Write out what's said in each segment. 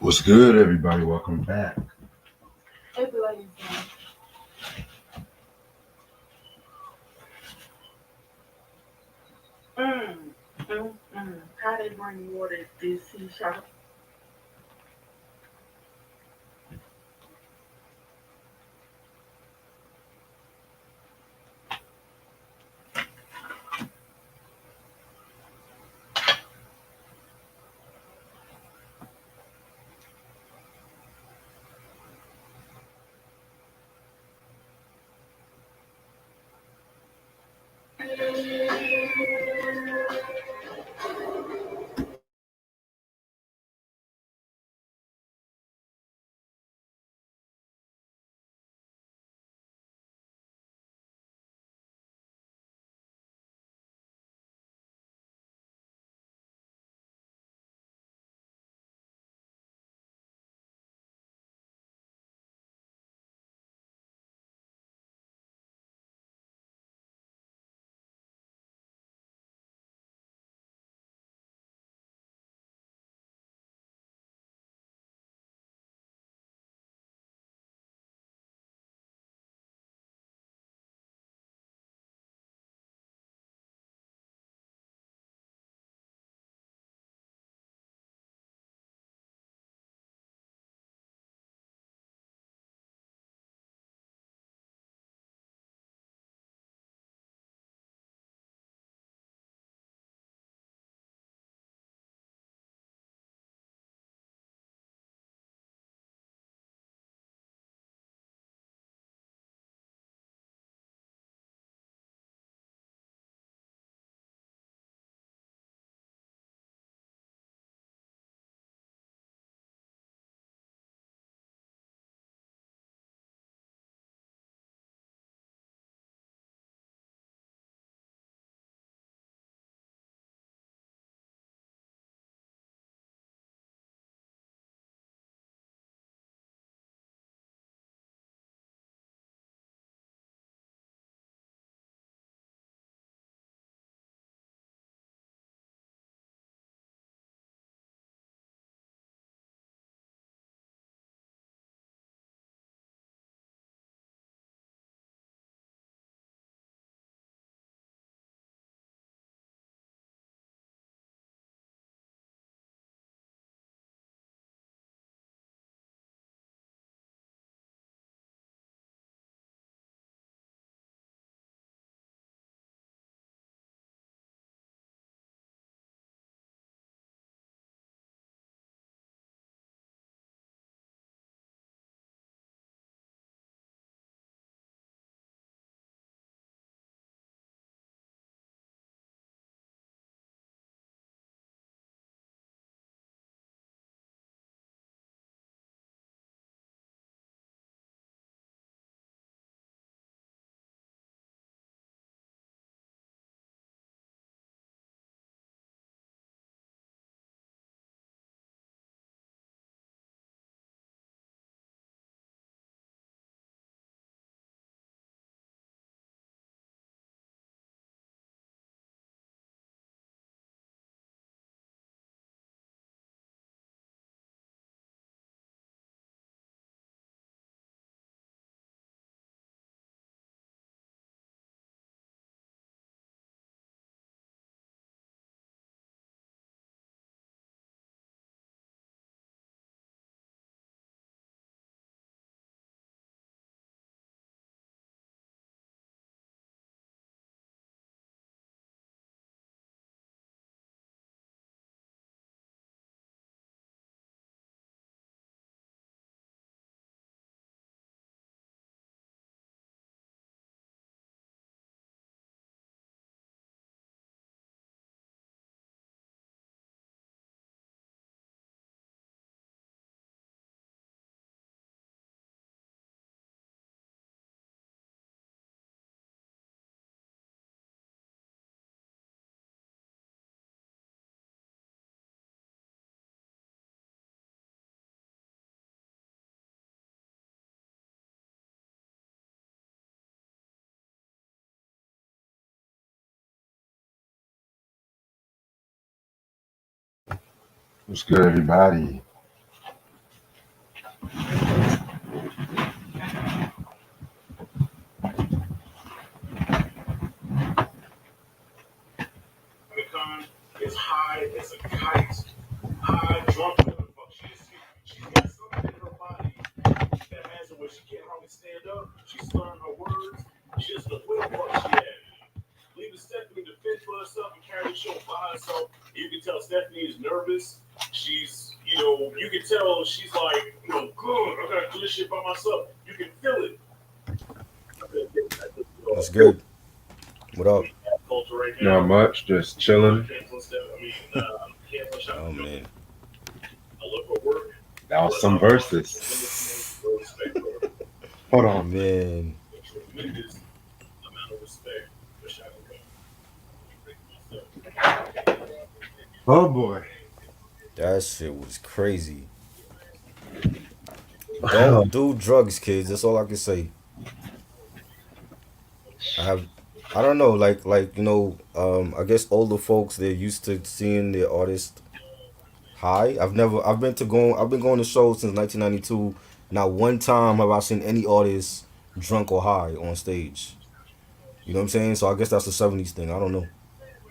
What's good, everybody? Welcome back. It blazing. Mm, How they bring water at this tea shop? What's good, everybody? is high as a kite, high, drunk, whatever the fuck she is. She's got something in her body that has her where she can't hardly stand up. She's slurring her words. She doesn't know where the fuck she at. Leaving Stephanie to fend for herself and carry the show by herself. You can tell Stephanie is nervous. You can tell she's like, good, I gotta do this shit by myself. You can feel it. That's good. What up? Culture right Not now. much, just chilling. Cancel Steph. Cancel shot. Oh man. I look for work. That was some verses. Hold Oh on. man. Tremendous amount of respect for Shaka Oh boy. That shit was crazy. Don't do drugs, kids. That's all I can say. I have, I don't know, I guess older folks they're used to seeing their artists high. I've been going to shows since 1992. Not one time have I seen any artist drunk or high on stage. You know what I'm saying? So I guess that's the '70s thing. I don't know.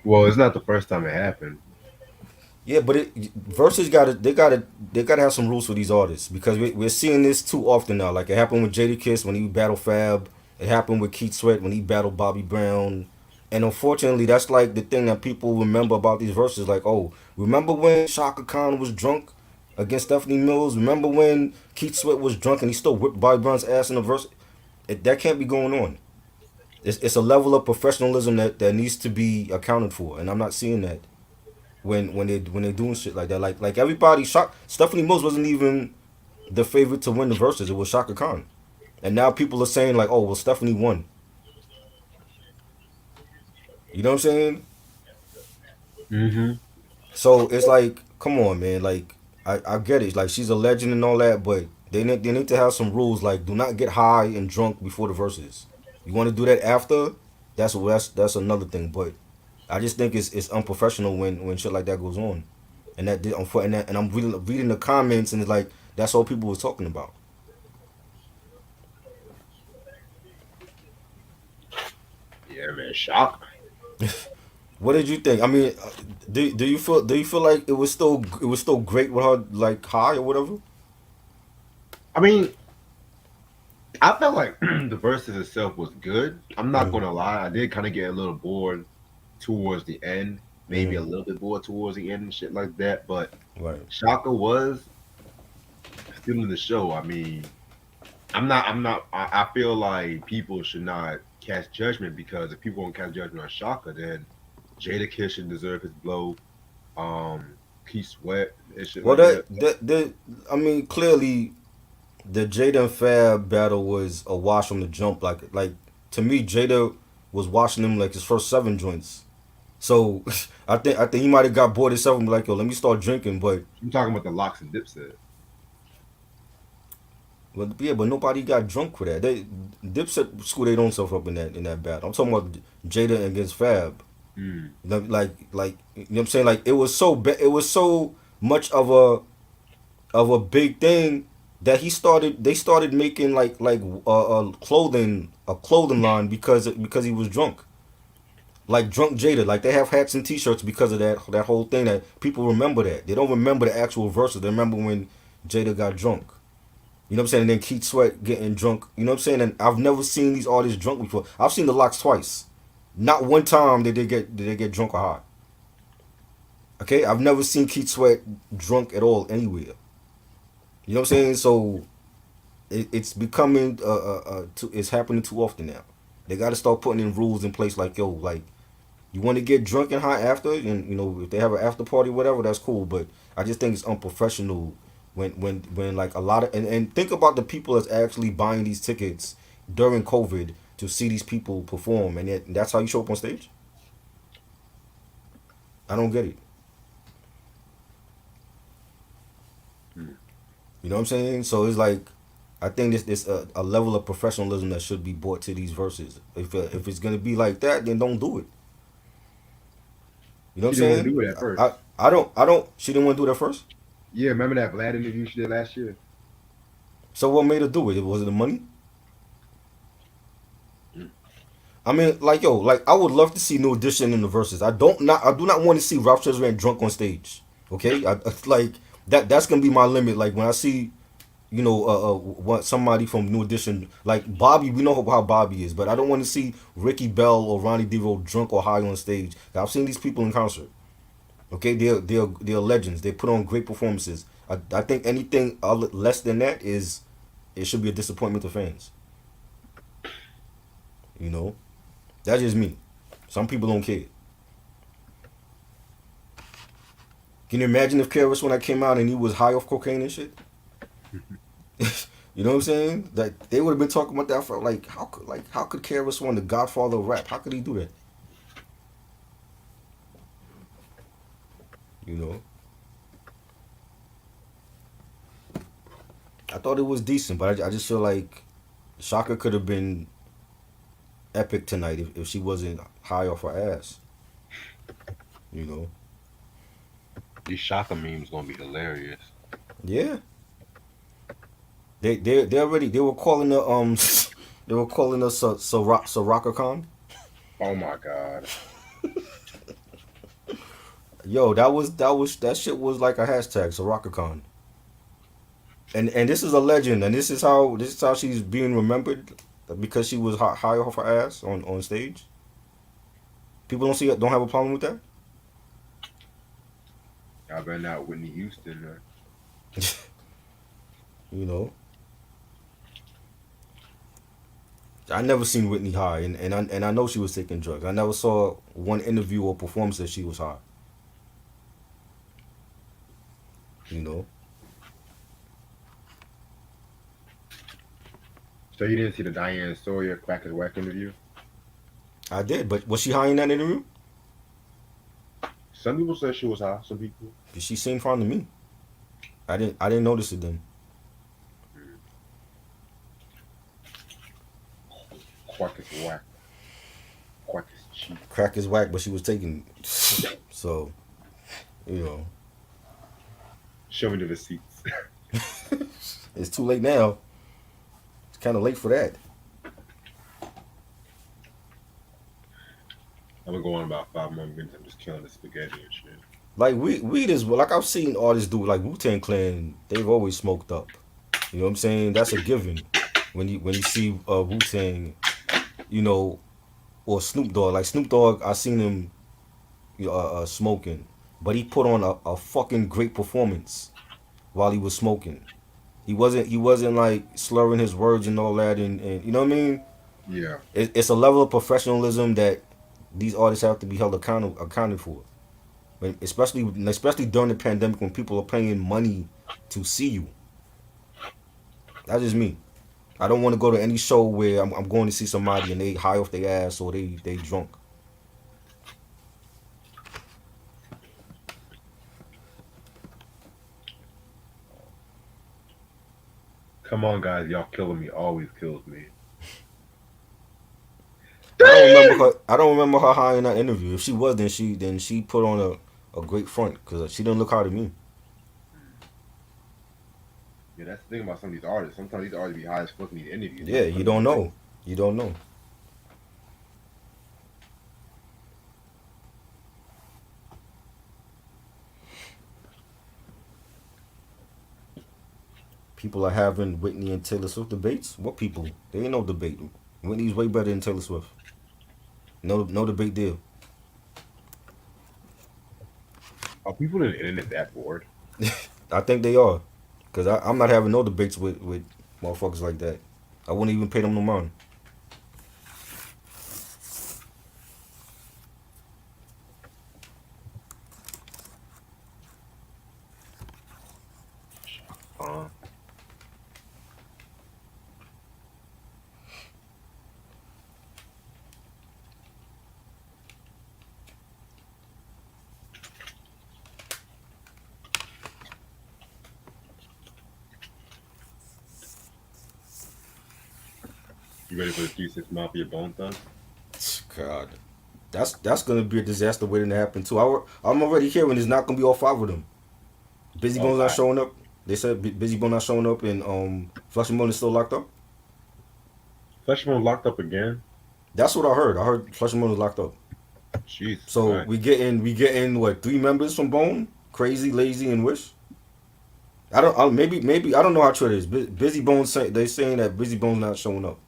Well, it's not the first time it happened. Yeah, but versus they gotta have some rules for these artists because we're seeing this too often now. Like it happened with Jadakiss when he battled Fab. It happened with Keith Sweat when he battled Bobby Brown. And unfortunately, that's like the thing that people remember about these verses. Like, oh, remember when Shaka Khan was drunk against Stephanie Mills? Remember when Keith Sweat was drunk and he still whipped Bobby Brown's ass in the verse? That can't be going on. It's a level of professionalism that needs to be accounted for, and I'm not seeing that when they're doing shit like that. Like everybody, Stephanie Mills wasn't even the favorite to win the verses. It was Shaka Khan, and now people are saying like, oh, well, Stephanie won. You know what I'm saying? Mm-hmm. So it's like, come on, man. Like I get it. Like she's a legend and all that, but they need to have some rules. Like do not get high and drunk before the verses. You want to do that after? That's another thing. But I just think it's unprofessional when shit like that goes on. And I'm reading the comments and it's like that's all people was talking about. Yeah, man. Shock. What did you think? I mean, do you feel like it was still great with her like high or whatever? I mean, I felt like the verses itself was good. I'm not Mm-hmm. gonna lie. I did kind of get a little bored towards the end. Maybe a Mm-hmm. little bit bored towards the end and shit like that. But Right. Shaka was still in the show. I mean, I feel like people should not cast judgment because if people won't cast judgment on Shaka, then Jada Kiss should deserve his blow. Keith Sweat and shit Well, like that. I mean, clearly the Jada and Fab battle was a wash from the jump. Like to me, Jada was watching him like his first seven joints. So I think he might have got bored himself and be like, yo, let me start drinking. I'm talking about the Locks and Dipset. But yeah, but nobody got drunk for that. Dipset screwed their own self up in that battle. I'm talking about Jada against Fab. Mm. Like you know what I'm saying? Like it was so much of a big thing that they started making a clothing line because he was drunk. Like drunk Jada, like they have hats and T-shirts because of that whole thing. That people remember that they don't remember the actual verses. They remember when Jada got drunk. You know what I'm saying? And then Keith Sweat getting drunk. You know what I'm saying? And I've never seen these artists drunk before. I've seen the Locks twice. Not one time did they get drunk or high. Okay, I've never seen Keith Sweat drunk at all anywhere. You know what I'm saying? So it's becoming it's happening too often now. They got to start putting in rules in place like yo, like you want to get drunk and high after, and if they have an after party, whatever, that's cool. But I just think it's unprofessional when like a lot of and think about the people that's actually buying these tickets during COVID to see these people perform, and that's how you show up on stage. I don't get it. Mm. You know what I'm saying? So it's like I think this a level of professionalism that should be brought to these verses. If it's gonna be like that, then don't do it. You know She what I'm didn't want to saying? do it at I first. I don't. She didn't want to do that first. Yeah, remember that Vlad interview she did last year? So what made her do it? Was it the money? Mm. I mean, like yo, like I would love to see New Edition in the verses. I do not want to see Ralph Tresvant drunk on stage. Okay, like that's gonna be my limit. Like when I see, what somebody from New Edition, like Bobby, we know how Bobby is, but I don't want to see Ricky Bell or Ronnie Devo drunk or high on stage. I've seen these people in concert. Okay, they're legends. They put on great performances. I think anything less than that it should be a disappointment to fans. You know, that's just me. Some people don't care. Can you imagine if Karis when I came out and he was high off cocaine and shit? You know what I'm saying? That they would have been talking about that for how could Karis One, the Godfather of rap, how could he do that? You know. I thought it was decent, but I just feel like Shaka could have been epic tonight if she wasn't high off her ass. You know. These Shaka memes gonna be hilarious. Yeah. They were calling the they were calling us Soraka Khan. Oh my god. Yo, that shit was like a hashtag, Soraka Khan. And this is a legend, and this is how she's being remembered because she was high off her ass on stage. People don't have a problem with that. I bet not Whitney Houston. You know, I never seen Whitney high, and I know she was taking drugs. I never saw one interview or performance that she was high. You know. So you didn't see the Diane Sawyer Crackers Whack interview? I did, but was she high in that interview? Some people said she was high. Some people. She seemed fine to me. I didn't notice it then. Quack is whack. Quack is cheap. Crack is whack, but she was taking. So, you know. Show me the receipts. It's too late now. It's kind of late for that. I'm gonna go on about 5 more minutes. I'm just killing the spaghetti and shit. Like weed is like I've seen artists do. Like Wu-Tang Clan, they've always smoked up. You know what I'm saying? That's a given. When you see Wu-Tang, you know, or Snoop Dogg. Like Snoop Dogg, I seen him smoking, but he put on a fucking great performance while he was smoking. He wasn't like slurring his words and all that, and you know what I mean? Yeah. It's a level of professionalism that these artists have to be held accounted for. But especially during the pandemic when people are paying money to see you. That's just me. I don't want to go to any show where I'm going to see somebody and they high off their ass or they drunk. Come on, guys. Y'all killing me. Always kills me. I don't remember her high in that interview. If she was, then she put on a great front because she didn't look high to me. Yeah, that's the thing about some of these artists. Sometimes these artists be high as fuck in these interviews. Yeah, you don't know. You don't know. People are having Whitney and Taylor Swift debates. What people? There ain't no debate. Whitney's way better than Taylor Swift. No debate deal. Are people in the internet that bored? I think they are. Because I'm not having no debates with motherfuckers like that. I wouldn't even pay them no mind. You ready for the 3-6 Mafia Bone Thugs? God. That's gonna be a disaster waiting to happen too. I'm already hearing it's not gonna be all 5 of them. Busy Bone's not showing up. They said Busy Bone not showing up and Flush and Bone is still locked up. Flesh Bone locked up again? That's what I heard. I heard Flushing Metal was locked up. Jesus. So Right. we getting what, 3 members from Bone? Crazy, Lazy, and Wish. Maybe I don't know how true it is. Busy Bones they saying that Busy Bones not showing up.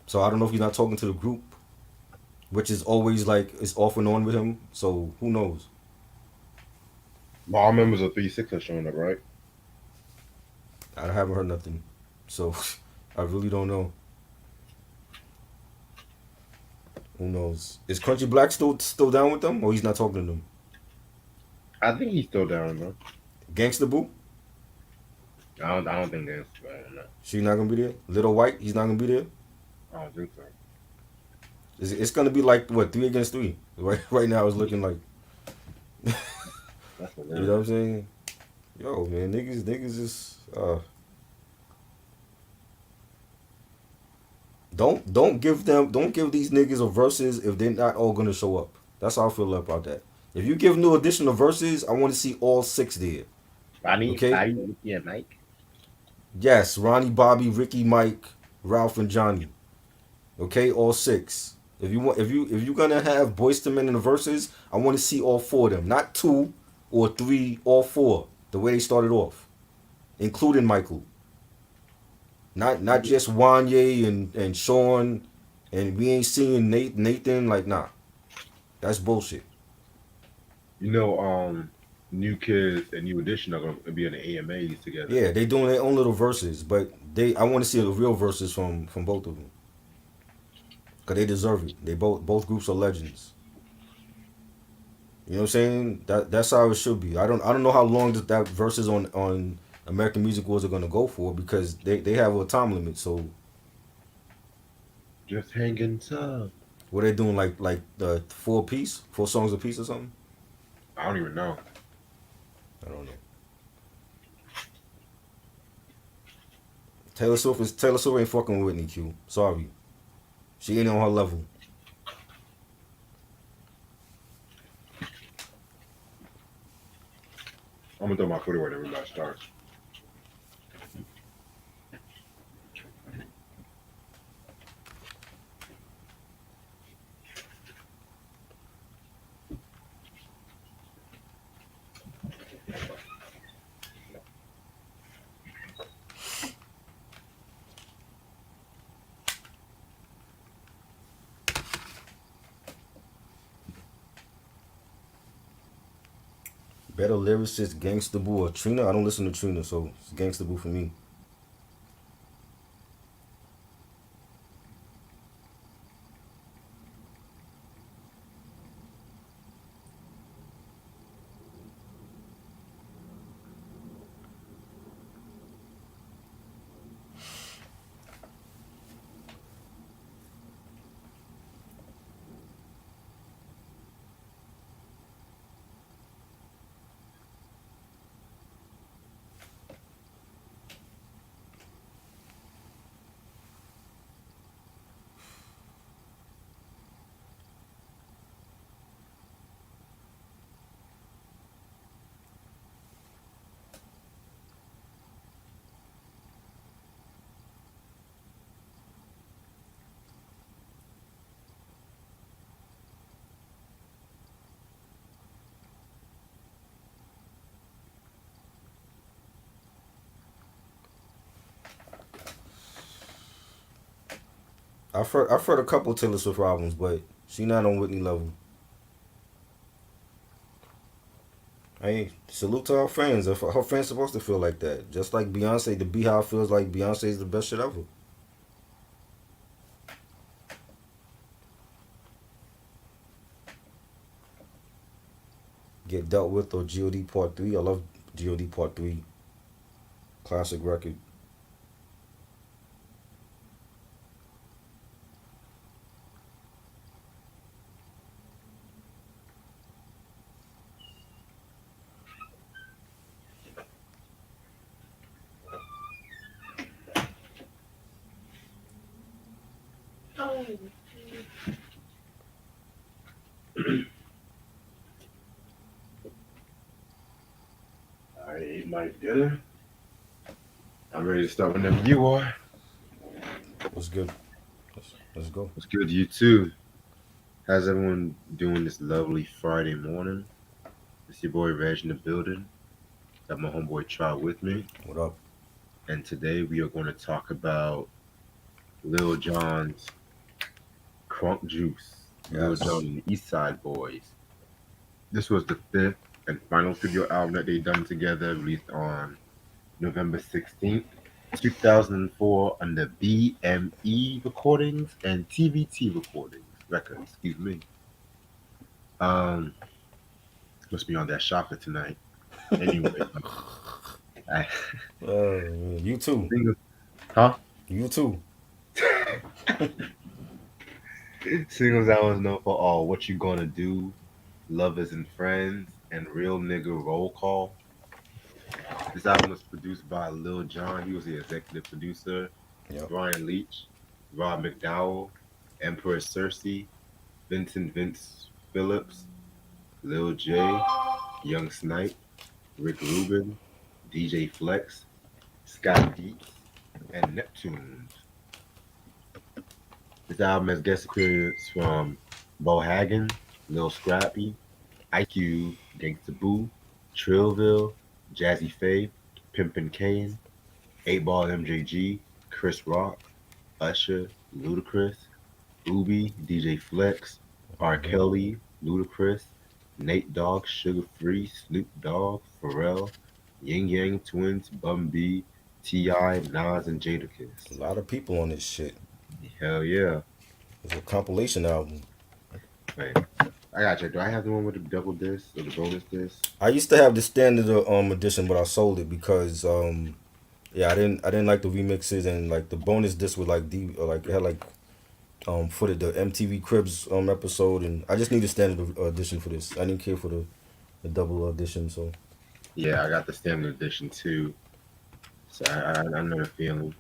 So I don't know if he's not talking to the group, which is always like it's off and on with him. So who knows? But all members of 3-6 are showing up, right? I haven't heard nothing. So I really don't know. Who knows? Is Crunchy Black still down with them, or he's not talking to them? I think he's still down though. Gangsta Boo, I don't think that's. I don't know. she not gonna be there. Little White, he's not gonna be there. I don't think so. It's gonna be like what, 3 against 3. Right now it's looking like. That's what You know what I'm saying? Yo, man, niggas just don't give these niggas a verses if they're not all gonna show up. That's how I feel about that. If you give New Edition a verses, I want to see all 6 there. Ronnie, Okay? yeah, Mike. Yes, Ronnie, Bobby, Ricky, Mike, Ralph, and Johnny. Okay, all 6. If you're gonna have Boyz II Men in the verses, I want to see all 4 of them, not 2 or 3, all 4. The way they started off, including Michael. Not just Wanye and Sean, and we ain't seeing Nathan. Like, nah, that's bullshit. You know, New Kids and New Edition are going to be in the AMAs together. Yeah, they doing their own little verses, but I want to see the real verses from both of them, cause they deserve it. They both groups are legends. You know what I'm saying? That's how it should be. I don't know how long that verses on American Music Awards are gonna go for, because they have a time limit. So Just hanging tough. what they doing, like the 4 songs a piece or something? I don't even know. I don't know. Taylor Swift ain't fucking with Whitney Q. Sorry, she ain't on her level. I'm gonna throw my foot away when everybody starts. Better lyricist, Gangsta Boo or Trina? I don't listen to Trina, so it's Gangsta Boo for me. I've heard a couple Taylor Swift albums, but she not on Whitney level. Hey, salute to her fans. If her fans supposed to feel like that, just like Beyonce, the Beehive feels like Beyonce is the best shit ever. Get Dealt With or God Part 3. I love God Part 3. Classic record. Oh, I ate my dinner. I'm ready to start whenever you are. Was good. Let's go. What's good, you too? How's everyone doing this lovely Friday morning? It's your boy Reg in the building. Got my homeboy Try with me, What up? and today we are going to talk about Lil Jon's Crunk Juice. Lil Jon Yes. and the Eastside Boys. This was the fifth and final studio album that they done together, released on November 16th, 2004, under BME Recordings and TVT Recordings Records. Excuse me. Um, must be on that shocker tonight. Anyway, I, You too. singles, huh? You too. Singles I was known for all What You Gonna Do, Lovers and Friends, and Real Nigga Roll Call. This album was produced by Lil Jon. He was the executive producer. Yep. Brian Leach, Rob McDowell, Empress Cersei, Vincent Vince Phillips, Lil J, Young Snipe, Rick Rubin, DJ Flex, Scott Deeks, and Neptunes. This album has guest appearances from Bo Hagen, Lil Scrappy, IQ, Gangsta Boo, Trillville, Jazzy Faye, Pimpin' Kane, 8 Ball MJG, Chris Rock, Usher, Ludacris, Ubi, DJ Flex, R. Mhm. Kelly, Ludacris, Nate Dogg, Sugar Free, Snoop Dogg, Pharrell, Ying Yang Twins, Bun B, T.I., Nas, and A Jadakiss. lot of people on this shit. Hell yeah. It's a compilation album. Wait, I got you. Do I have the one with the double disc or the bonus disc? I used to have the standard edition, but I sold it because yeah, I didn't like the remixes and like the bonus disc with like like it had like footage the MTV Cribs episode, and I just need a standard edition for this. I didn't care for the double edition, so Yeah, I got the standard edition too. So I know the feeling.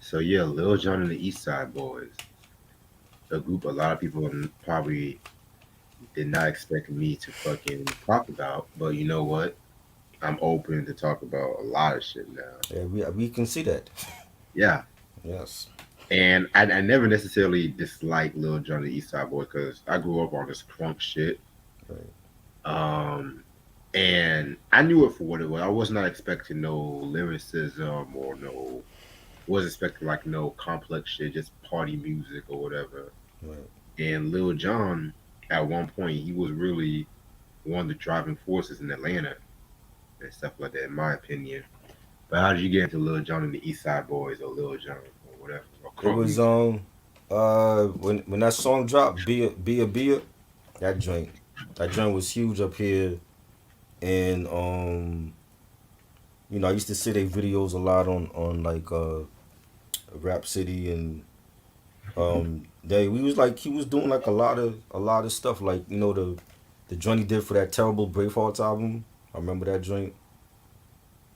So yeah, Lil Jon and the East Side Boys, a group a lot of people probably did not expect me to fucking talk about, but you know what? I'm open to talk about a lot of shit now. yeah, we can see that. Yeah, Yes. and I never necessarily disliked Lil Jon and the East Side Boys because I grew up on this crunk shit. Right. Um, and I knew it for what it was. I was not expecting no lyricism or no was expecting like no complex shit, just party music or whatever. Right. And Lil Jon, at one point, he was really one of the driving forces in Atlanta and stuff like that, in my opinion. But how did you get into Lil Jon and the East Side Boys or Lil Jon or whatever or It crunk was music? when that song dropped, be a that joint was huge up here, and I used to see their videos a lot on like Rap City, and they we was like he was doing like a lot of stuff, like the joint he did for that terrible Bravehearts album. I remember that joint.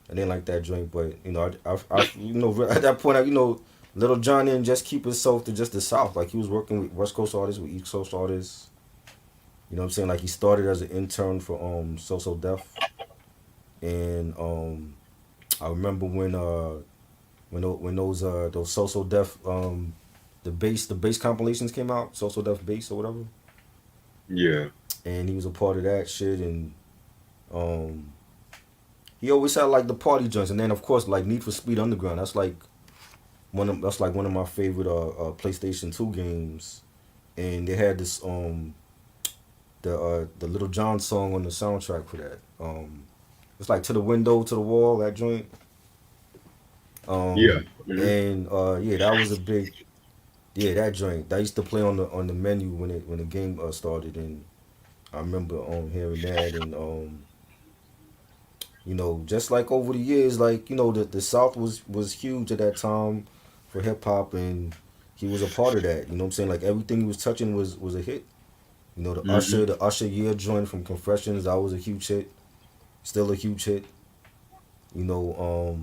I didn't like that joint, but at that point, Little John didn't just keep himself to just the South. Like he was working with West Coast artists, with East Coast artists. You know what I'm saying? Like he started as an intern for So Def, and I remember when those So Def the bass compilations came out, So Def bass or whatever, Yeah. and he was a part of that shit, and um he always had like the party joints, and then of course like Need for Speed Underground. That's like one of my favorite PlayStation 2 games, and they had this the Little John song on the soundtrack for that. It's like To the Window, to the Wall, that joint. Yeah. And yeah, that was a big, yeah, that joint. That used to play on the menu when the game started, and I remember hearing that, and just like over the years, like the South was huge at that time for hip hop, and he was a part of that. You know what I'm saying? Like everything he was touching was a hit. The Mm-hmm. Usher Year joint from Confessions, that was a huge hit. Still a huge hit. You know,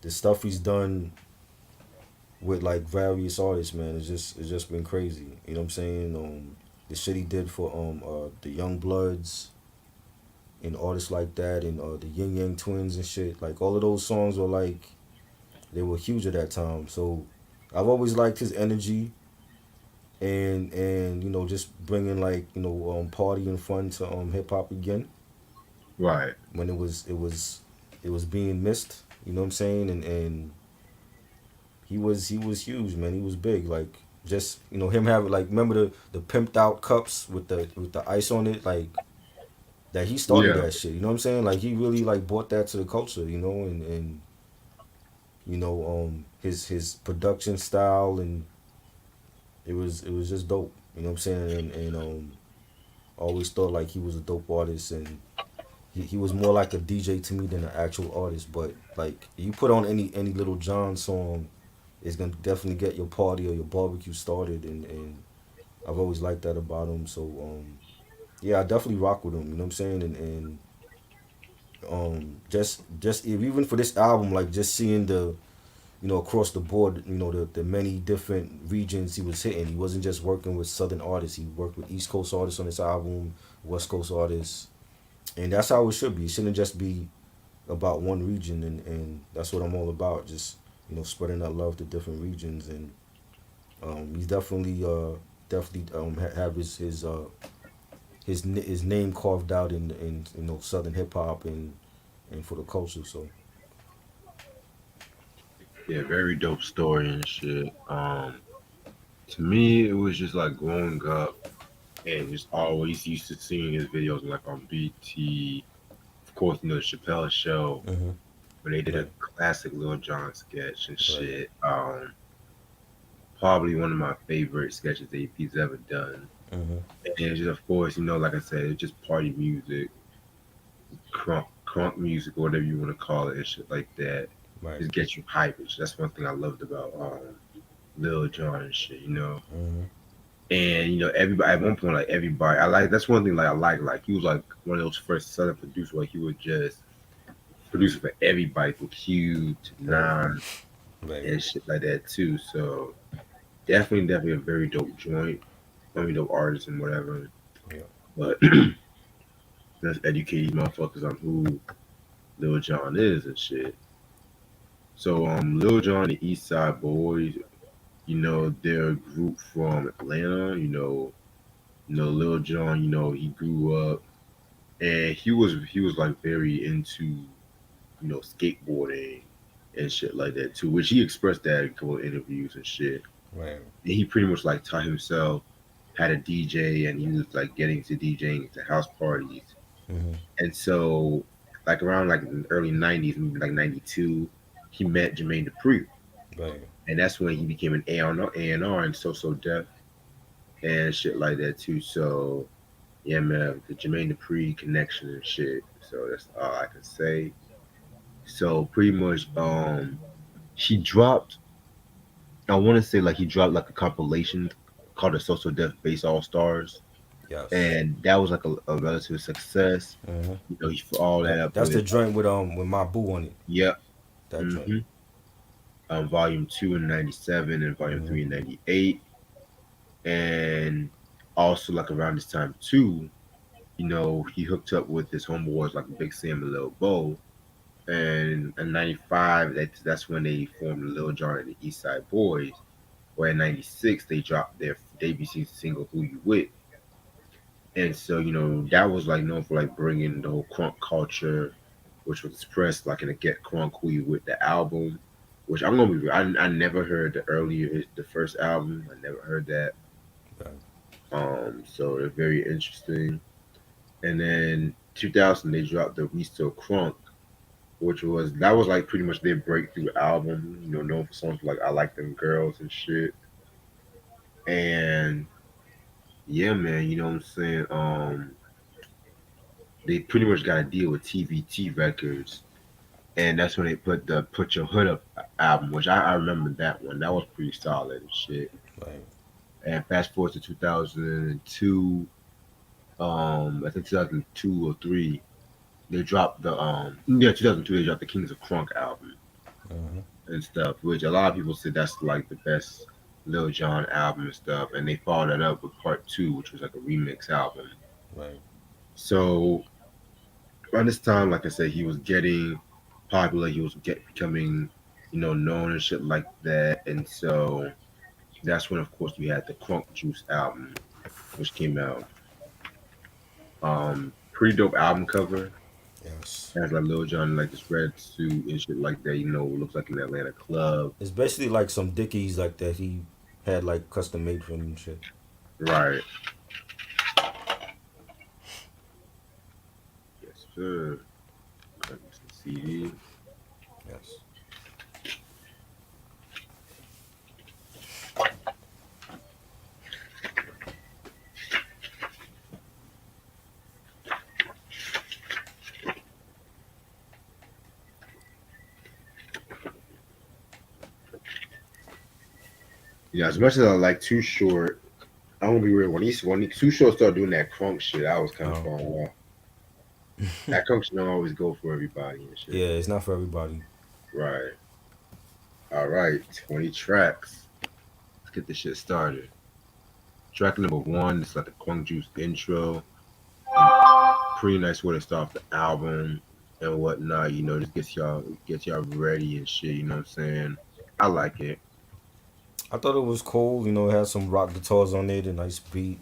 the stuff he's done with like various artists, man, it's just been crazy. You know what I'm saying? The shit he did for the Young Bloods and artists like that, and the Yin Yang Twins and shit. Like all of those songs were like they were huge at that time. So I've always liked his energy. and just bringing like party and fun to hip hop again Right. when it was being missed. You know what I'm saying? And he was huge, man. He was big. Like just him having like remember the pimped out cups with the ice on it, like that he started Yeah. that shit. You know what I'm saying? Like he really like brought that to the culture. And his production style, and it was just dope. You know what I'm saying? And I always thought like he was a dope artist, and he was more like a DJ to me than an actual artist. But like you put on any Little John song, it's gonna definitely get your party or your barbecue started, and I've always liked that about him. So yeah, I definitely rock with him. You know what I'm saying? And just even for this album, like just seeing the across the board, the many different regions he was hitting. He wasn't just working with Southern artists. He worked with East Coast artists on this album, West Coast artists, and that's how it should be. It shouldn't just be about one region, and that's what I'm all about. Just spreading that love to different regions, and he's definitely have his name carved out in Southern hip hop and for the culture. So Yeah, very dope story and shit. To me, it was just like growing up and just always used to seeing his videos like on BT. Of course, the Chappelle Show hmm when they did a right, classic Lil Jon sketch and right, shit. Probably one of my favorite sketches that he's ever done. hmm And it's just, of course, like I said, it's just party music, crunk music, or whatever you want to call it, and shit like that. right, Just get you hyped. That's one thing I loved about Lil Jon and shit. hmm And everybody at one point, like everybody, I like that's one thing like I like he was like one of those first Southern producers where he would just produce for everybody from Q to right, Nine right, and shit like that too. So definitely a very dope joint. I mean dope artist and whatever. yeah, But let's educate these motherfuckers on who Lil Jon is and shit. So Lil Jon the Eastside Boys, they're a group from Atlanta, Lil Jon, he grew up and he was like very into skateboarding and shit like that too, which he expressed that in a couple of interviews and shit. right, And he pretty much like taught himself how to DJ, and he was like getting to DJing to house parties. hmm And so like around like the early '90s, maybe like '92, he met Jermaine Dupri, right, and that's when he became an A&R and So Def and shit like that too. So yeah, man, the Jermaine Dupri connection and shit. So that's all I can say. So pretty much, he dropped. I want to say like he dropped like a compilation called the Social Death Base All Stars, yes. and that was like a relative success. hmm He followed that up That's the with joint with my boo on it. yep, That joint. hmm Volume 2 in '97 and Volume hmm 3 in '98, and also like around this time too, he hooked up with his homeboys like Big Sam and Lil Bo. And in '95, that's when they formed the Lil Jon and the Eastside Boys. Where in '96 they dropped their debut single "Who You With," and so that was like known for like bringing the whole crunk culture, which was expressed like in the Get Crunk "Who You With" the album. Which I'm gonna be real, I never heard the first album. I never heard that. Right. So they're very interesting. And then 2000 they dropped the "We Still Crunk," that was like pretty much their breakthrough album, known for songs like I Like Them Girls and shit. And yeah, man, you know what I'm saying? They pretty much got a deal with TVT Records, and that's when they put the Put Your Hood Up album, which I remember that one. That was pretty solid and shit. Right. And fast forward to 2002, I think 2002 or three, they dropped the 2002 they dropped the Kings of Crunk album hmm and stuff, which a lot of people said that's like the best Lil Jon album and stuff. And they followed that up with Part Two, which was like a remix album. Right. So around this time, like I said, he was getting popular. He was becoming, known and shit like that. And so That's when, of course, we had the Crunk Juice album, which came out. Pretty dope album cover. Yes. Has like Lil Jon in, like this red suit and shit like that. Looks like an Atlanta club. It's basically like some Dickies like that he had like custom made for him and shit. Right. Yes, sir. CD. Yes. Yeah, as much as I like Too Short, I won't be real. When he Too Short started doing that crunk shit, I was kind of Oh. falling off. That crunk shit don't always go for everybody and shit. Yeah, it's not for everybody. Right. All right. 20 tracks. Let's get this shit started. Track number one, it's like a Crunk Juice intro. Pretty nice way to start off the album and whatnot. Just get y'all ready and shit. You know what I'm saying? I like it. I thought it was cool. It had some rock guitars on it, a nice beat.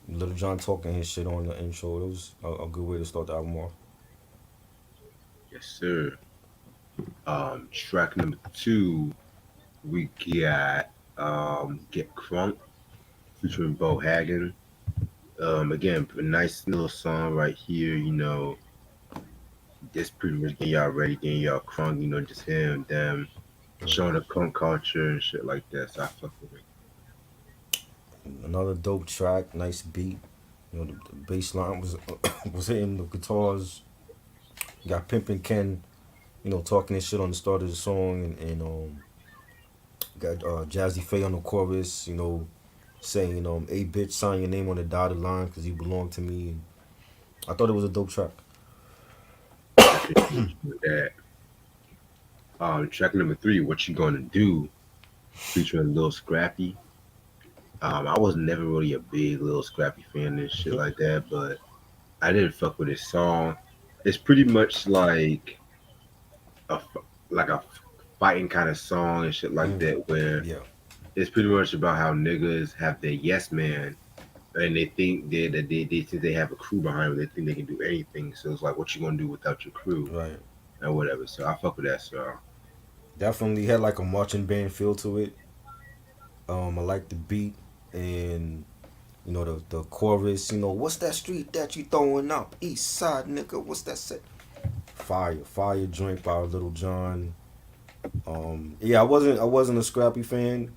Little John talking his shit on the intro. It was a good way to start the album off. Yes, sir. Track number two, we got Get Crunk featuring Bo Hagen. Again, a nice little song right here. This pretty much getting y'all ready, getting y'all crunk. Just him, them, showing the crunk culture and shit like that. So I fuck with it. Another dope track, nice beat. The bass line was was hitting the guitars. You got Pimpin' Ken, talking his shit on the start of the song, and got Jazzy Faye on the chorus, saying, "Hey bitch, sign your name on the dotted line because you belong to me." And I thought it was a dope track. Definitely with that. Track number three, What You Gonna Do, featuring Lil Scrappy. I was never really a big Lil Scrappy fan and shit like that, but I didn't fuck with this song. It's pretty much a like a fighting kind of song and shit like that, where Yeah, it's pretty much about how niggas have their yes man and they think they think they have a crew behind them. They think they can do anything. So it's like, what you gonna do without your crew right. and whatever. So I fuck with that song. Definitely had like a marching band feel to it. I like the beat and the chorus. What's that street that you throwing up? Eastside, nigga. What's that set? Fire joint by Little John. Yeah, I wasn't a Scrappy fan,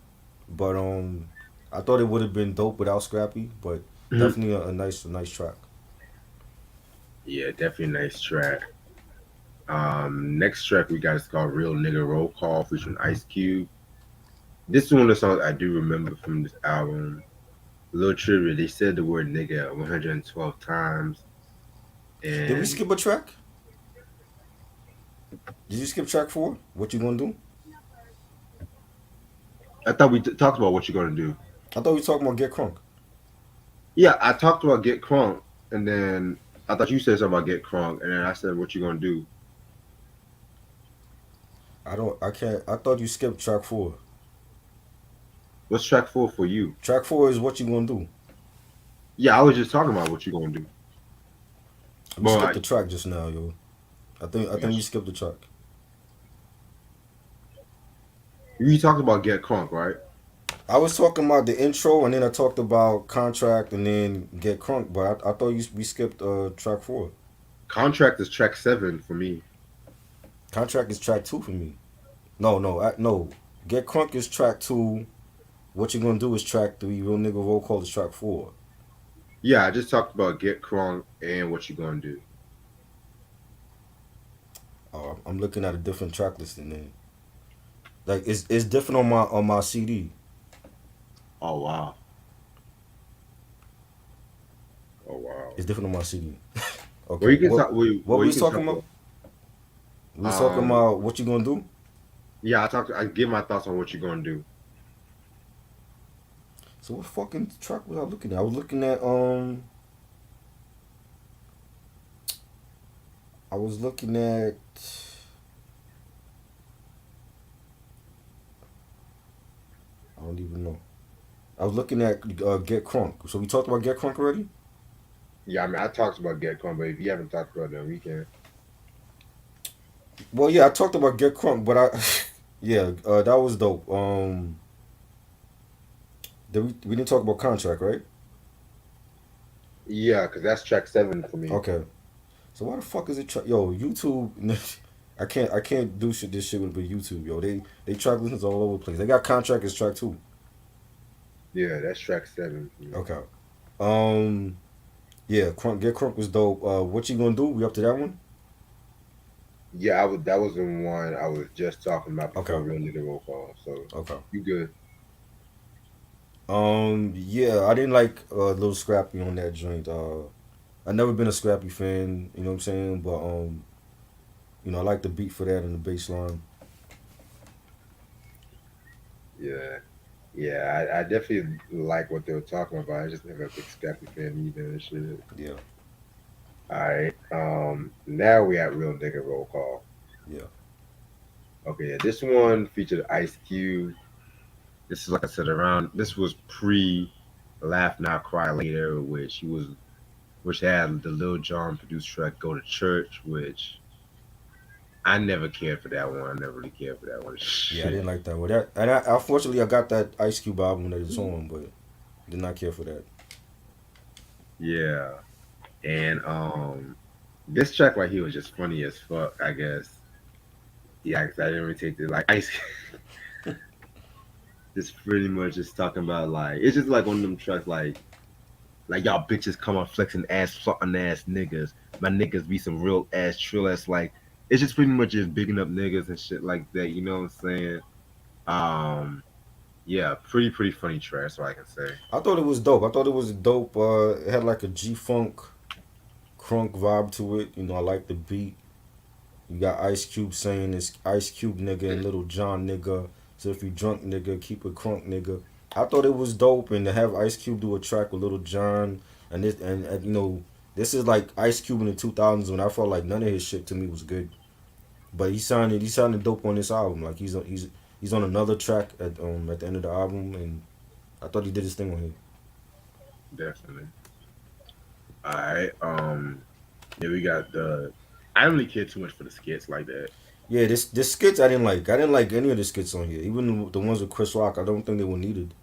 but I thought it would have been dope without Scrappy. But Mhm. definitely a nice track. Yeah, definitely a nice track. Next track we got is called Real Nigga Roll Call featuring Ice Cube. This is one of the songs I do remember from this album. A little trivia, they said the word nigga 112 times. Did we And skip a track? Did you skip track 4? What you gonna do? I thought we talked about what you're gonna do. I thought we were talking about Get Crunk. Yeah, I talked about Get Crunk, and then I thought you said something about Get Crunk, and then I said what you gonna do. I can't. I thought you skipped track 4. What's track four for you? Track 4 is what you gonna do. Yeah, I was just talking about what you're gonna do. We skipped But the track just now, yo. I think we skipped the track. you talked about Get Crunk, right? I was talking about the intro, and then I talked about contract, and then Get Crunk. But I thought we skipped track 4. Contract is track 7 for me. Contract is track 2 for me. No. Get Crunk is track 2. What you gonna do is track 3. Real nigga roll call is track 4. Yeah, I just talked about Get Crunk and what you gonna do. I'm looking at a different track listing then. Like it's different on my CD. Oh wow. Oh wow. It's different on my CD. Well, you Okay. can What talk. Well, what well, we you was can talking talk. about? We was talking Um, about what you gonna do. yeah, I give my thoughts on what you're gonna do. So what fucking track was I looking at? I was looking at I was looking at I don't even know. I was looking at Get Crunk. So we talked about Get Crunk already. Yeah, I mean, I talked about Get Crunk, but if you haven't talked about them, we can. Well, yeah, I talked about Get Crunk, but yeah, that was dope. We didn't talk about Contract, right? Yeah, because that's track 7 for me. Okay. So why the fuck is it? Yo, YouTube. I can't do this shit with YouTube. Yo, they track listens all over the place. They got Contract as track 2. Yeah, that's track 7 for me. Okay. Um. Yeah, Get Crunk was dope. What you gonna do? We up to that one? Yeah, I would. That was the one I was just talking about Okay. before Real Nigga Roll Call. So Okay. you good? Yeah, I didn't like Little Scrappy on that joint. I never been a Scrappy fan. You know what I'm saying? But I like the beat for that and the bass line. Yeah, yeah. I definitely like what they were talking about. I just never a big Scrappy fan either and shit. Yeah. All right. Now we at Real Nigga Roll Call. Yeah. Okay, yeah, this one featured Ice Cube. This is like I said around. This was pre Laugh Now Cry Later, which had the Lil Jon produced track Go to Church, which I never cared for that one. I never really cared for that one. Yeah, I didn't like that one. Unfortunately, I got that Ice Cube album that it's on, but did not care for that. Yeah, and this track right here was just funny as fuck. I guess. Yeah, 'cause I didn't really take the like Ice. Just pretty much just talking about like it's just like one of them tracks like y'all bitches come on flexing ass fucking ass niggas. My niggas be some real ass trill ass like it's just pretty much just bigging up niggas and shit like that. You know what I'm saying? Um, yeah, pretty funny track. That's all I can say. I thought it was dope. I thought it was dope. It had like a G Funk, crunk vibe to it. I like the beat. You got Ice Cube saying it's Ice Cube nigga and Little John nigga. So if you drunk nigga, keep it crunk nigga. I thought it was dope, and to have Ice Cube do a track with Little John and this and this is like Ice Cube in the 2000s when I felt like none of his shit to me was good. But he sounded dope on this album. Like he's on another track at the end of the album, and I thought he did his thing on here. Definitely. All right. Yeah, we got the. I don't really care too much for the skits like that. Yeah, this skits I didn't like. I didn't like any of the skits on here. Even the ones with Chris Rock, I don't think they were needed.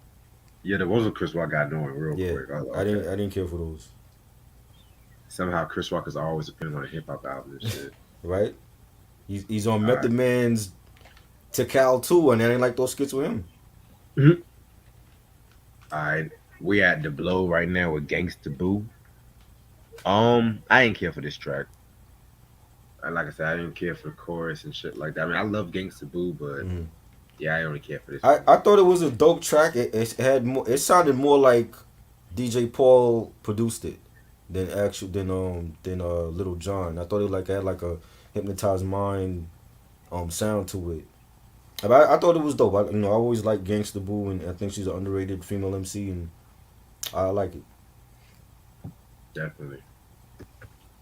Yeah, the ones with Chris Rock got doing real Yeah, quick. I was like, I didn't okay. I didn't care for those. Somehow Chris Rock is always appearing on a hip hop album and shit. Right? He's on All Method right. Man's Tikal too, and I didn't like those skits with him. Mhm. All right. We at the blow right now with Gangsta Boo. I didn't care for this track. Like I said, I didn't care for the chorus and shit like that. I mean, I love Gangsta Boo, but Mhm. yeah, I don't really care for this I one. thought it was a dope track. It had more. It sounded more like DJ Paul produced it than Little John. I thought it had like a hypnotized mind sound to it. But I thought it was dope. I always liked Gangsta Boo, and I think she's an underrated female MC, and I like it. Definitely.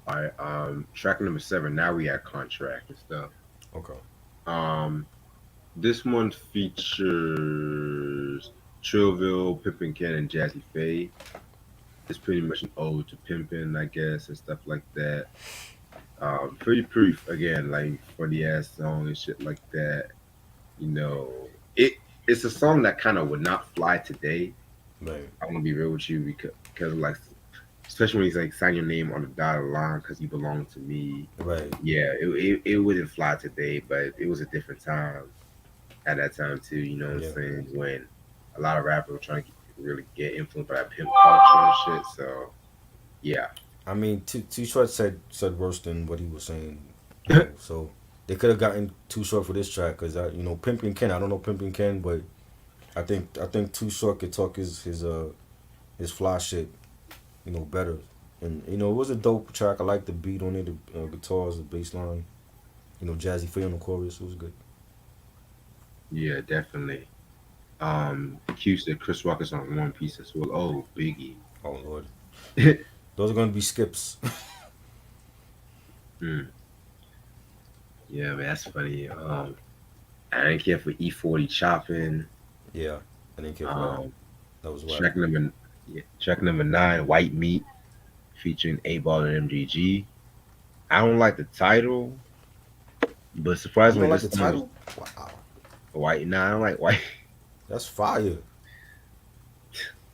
All right. Track number 7. Now we at Contract and stuff. Okay. Um, this one features Trillville, Pimpin' Ken, and Jazzy Faye. It's pretty much an ode to pimping, I guess, and stuff like that. Pretty again, like funny ass song and shit like that. You know, it's a song that kind of would not fly today. Right. I'm gonna be real with you because like, especially when he's like sign your name on the dotted line because you belong to me. Right. Yeah, it wouldn't fly today, but it was a different time at that time too. You know what Yeah. I'm saying? When a lot of rappers were trying to really get influenced by that pimp culture and shit. So yeah, I mean, Too Short said worse than what he was saying. So they could have gotten Too Short for this track because Pimpin' Ken. I don't know Pimpin' Ken, but I think Too Short could talk his fly shit, better. And it was a dope track. I like the beat on it, the guitars, the bass line. Jazzy Faye on the chorus. It was good. yeah, definitely. Q said Chris Rock is on One Piece as well. Oh, Biggie. Oh Lord, those are gonna be skips. Hmm. Yeah, man, that's funny. I didn't care for E40 chopping. Yeah. I didn't care for that. Um, That was whack. track number track number 9, White Meat, featuring 8 Ball and MJG. I don't like the title, but You surprisingly, don't like this the song is title? Wow, white. Nah, I don't like white. that's fire.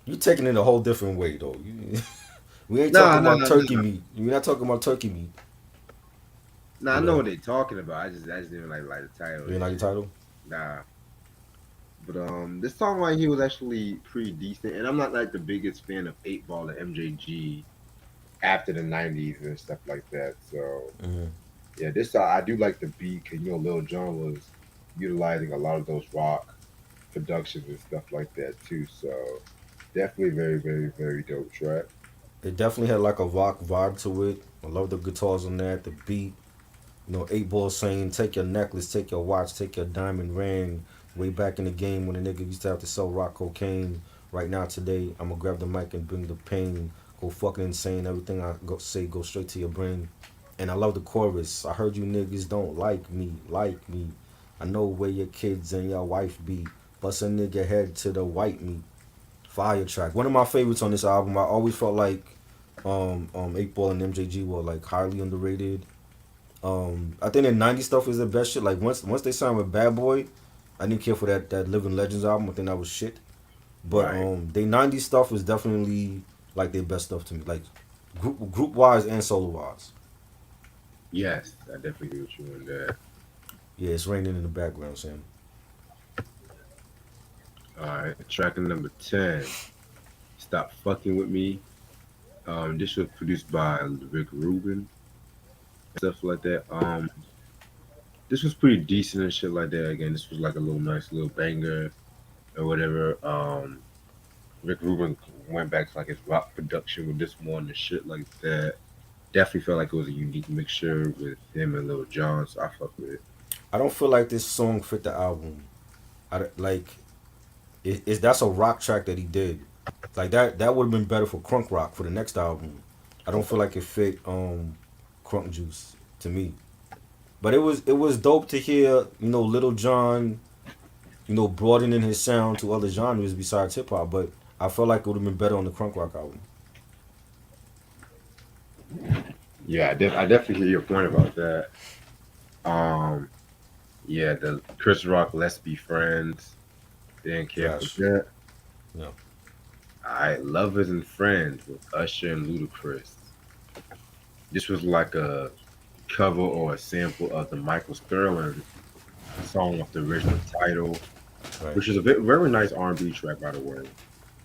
You taking it a whole different way though. You, we ain't Nah, talking nah, about turkey nah. meat. We're not talking about turkey meat. Nah, I You know what know, they're talking about. I just didn't like the title you and didn't like the shit. title. Nah, but this song right here was actually pretty decent, and I'm not like the biggest fan of 8 Ball and MJG after the '90s and stuff like that. So Hmm. yeah, this I do like the beat because Lil Jon was utilizing a lot of those rock productions and stuff like that too. So definitely very, very, very dope track. It definitely had like a rock vibe to it. I love the guitars on that, the beat. You know, 8 Ball saying, "Take your necklace, take your watch, take your diamond ring." Way back in the game when a nigga used to have to sell rock cocaine. Right now, today, I'ma grab the mic and bring the pain. Go fucking insane. Everything I go say go straight to your brain. And I love the chorus. I heard you niggas don't like me, like me. I know where your kids and your wife be. Bust a nigga head to the white meat. Fire track. One of my favorites on this album. I always felt like 8 Ball and MJG were like highly underrated. I think the '90s stuff is the best shit. Like once they signed with Bad Boy, I didn't care for that Living Legends album. I think that was shit. But Right. they '90s stuff is definitely like their best stuff to me. Like group wise and solo wise. Yes, I definitely agree with you on that. Yeah, it's raining in the background, Sam. All right, track number 10, Stop Fucking With Me. This was produced by Rick Rubin, stuff like that. This was pretty decent and shit like that. Again, this was like a little nice little banger or whatever. Rick Rubin went back to like his rock production with this one and shit like that. Definitely felt like it was a unique mixture with him and Lil Jon, so I fuck with it. I don't feel like this song fit the album. Like that's a rock track that he did. Like that would have been better for Crunk Rock for the next album. I don't feel like it fit Crunk Juice to me. But it was dope to hear, Little John, broadening his sound to other genres besides hip hop. But I felt like it would have been better on the Crunk Rock album. Yeah, I definitely hear your point about that. Um, yeah, the Chris Rock "Let's Be Friends" didn't care for Trash. that. No. I Lovers and Friends with Usher and Ludacris. This was like a cover or a sample of the Michael Sterling song of the original title, Right. which is a very nice R&B track, by the way.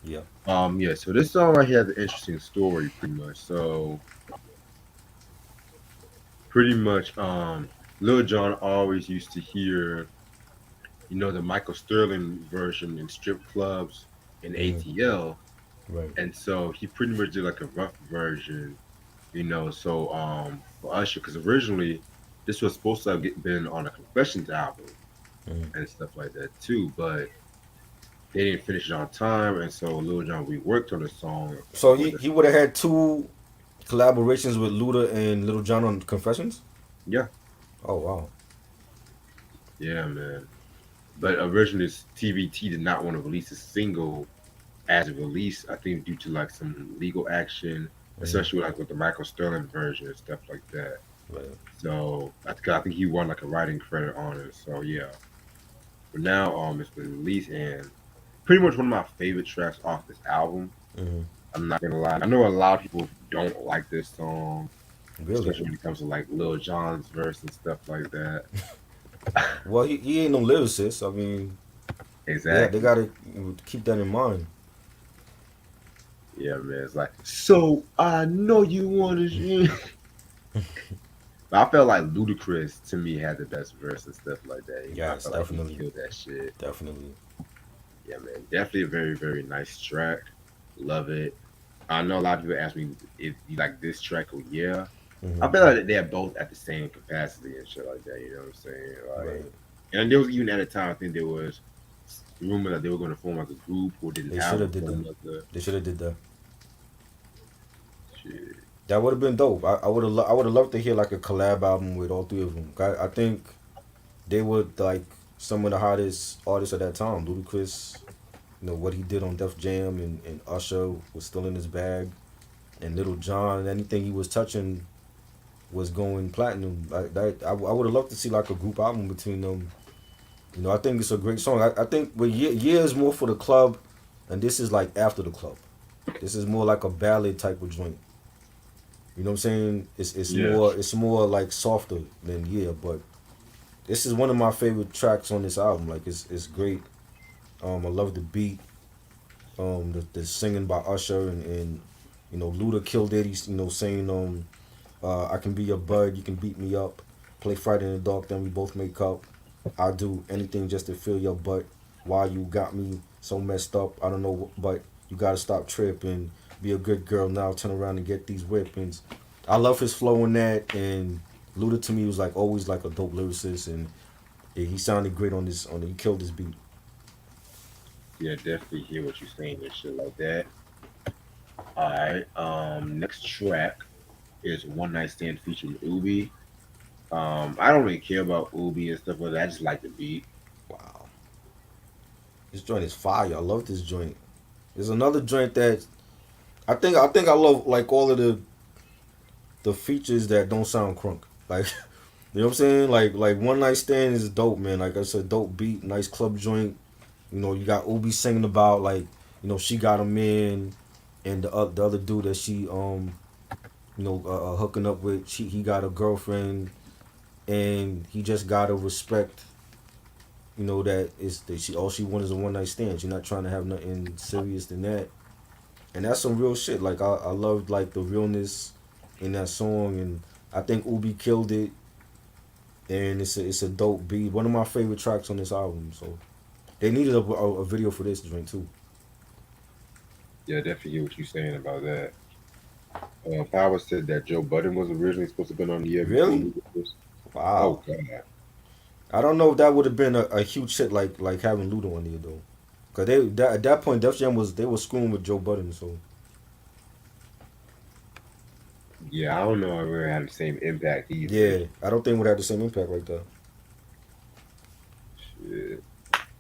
Yeah. Yeah. So this song right here has an interesting story, pretty much. So pretty much, Lil Jon always used to hear, the Michael Sterling version in strip clubs in Hmm. ATL, Right. and so he pretty much did like a rough version, So for Usher, because originally this was supposed to have been on a Confessions album Hmm. and stuff like that too, but they didn't finish it on time, and so Lil Jon reworked on the song So for he the he would have had two collaborations with Luda and Little John on Confessions. yeah, Oh wow. yeah, man. But originally TVT did not want to release a single as a release, I think due to like some legal action, Hmm. especially like with the Michael Sterling version and stuff like that. Right. So I think he won like a writing credit on it. So yeah. But now it's been released and pretty much one of my favorite tracks off this album. Hmm. I'm not gonna lie. I know a lot of people don't like this song, Really? especially when it comes to like Lil Jon's verse and stuff like that. Well, he ain't no lyricist. I mean, they Exactly. gotta keep that in mind. Yeah, man. It's like, so I know you want to. I felt like Ludacris to me had the best verse and stuff like that. I Yes, felt like he definitely, killed that shit. definitely. Yeah, man. Definitely a very, very nice track. Love it. I know a lot of people ask me if you like this track or yeah. Hmm. I feel like they're both at the same capacity and shit like that. You know what I'm saying? Right. Like, and there was even at a time I think there was rumor that they were going to form like a group or did an They should album have did with that. one another. They should have did that. Shit. That would have been dope. I would have loved to hear like a collab album with all three of them. I think they were like some of the hottest artists at that time. Ludacris, what he did on Def Jam and Usher was still in his bag, and Little John, anything he was touching was going platinum. I would have loved to see like a group album between them. I think it's a great song. I think but year is more for the club, and this is like after the club. This is more like a ballad type of joint. You know what I'm saying? Yeah. It's more like softer than yeah, but this is one of my favorite tracks on this album. Like it's great. I love the beat. The singing by Usher and Luda killed it. He's saying I can be your bud, you can beat me up. Play Friday in the dark, then we both make up. I'll do anything just to feel your butt. Why you got me so messed up? I don't know, but you gotta stop tripping. Be a good girl now. Turn around and get these whippings. I love his flow in that, and Luda to me was like always like a dope lyricist, and yeah, he sounded great on this. He killed his beat. Yeah, definitely hear what you're saying and shit like that. All right. Next track is One Night Stand featuring Ubi. I don't really care about Ubi and stuff like that. I just like the beat. Wow, this joint is fire. I love this joint. There's another joint that I think I love like all of the features that don't sound crunk. Like you know what I'm saying? Like One Night Stand is dope, man. Like it's a dope beat, nice club joint. You got Ubi singing about like she got him in, and the other dude that she hooking up with, he got a girlfriend, and he just gotta respect that is that she all she wants is a one night stand. She's not trying to have nothing serious than that, and that's some real shit. Like I loved like the realness in that song, and I think Ubi killed it, and it's a dope beat. One of my favorite tracks on this album. So they needed a video for this joint too. Yeah, definitely hear what you're saying about that. Power said that Joe Budden was originally supposed to have been on the year before Really? Ludacris. Oh Wow. god. I don't know if that would have been a huge hit like having Ludo on there though. Cause at that point Def Jam was they were screwing with Joe Budden, so Yeah, I don't know if we had the same impact either. yeah, I don't think it would have the same impact like that. Shit.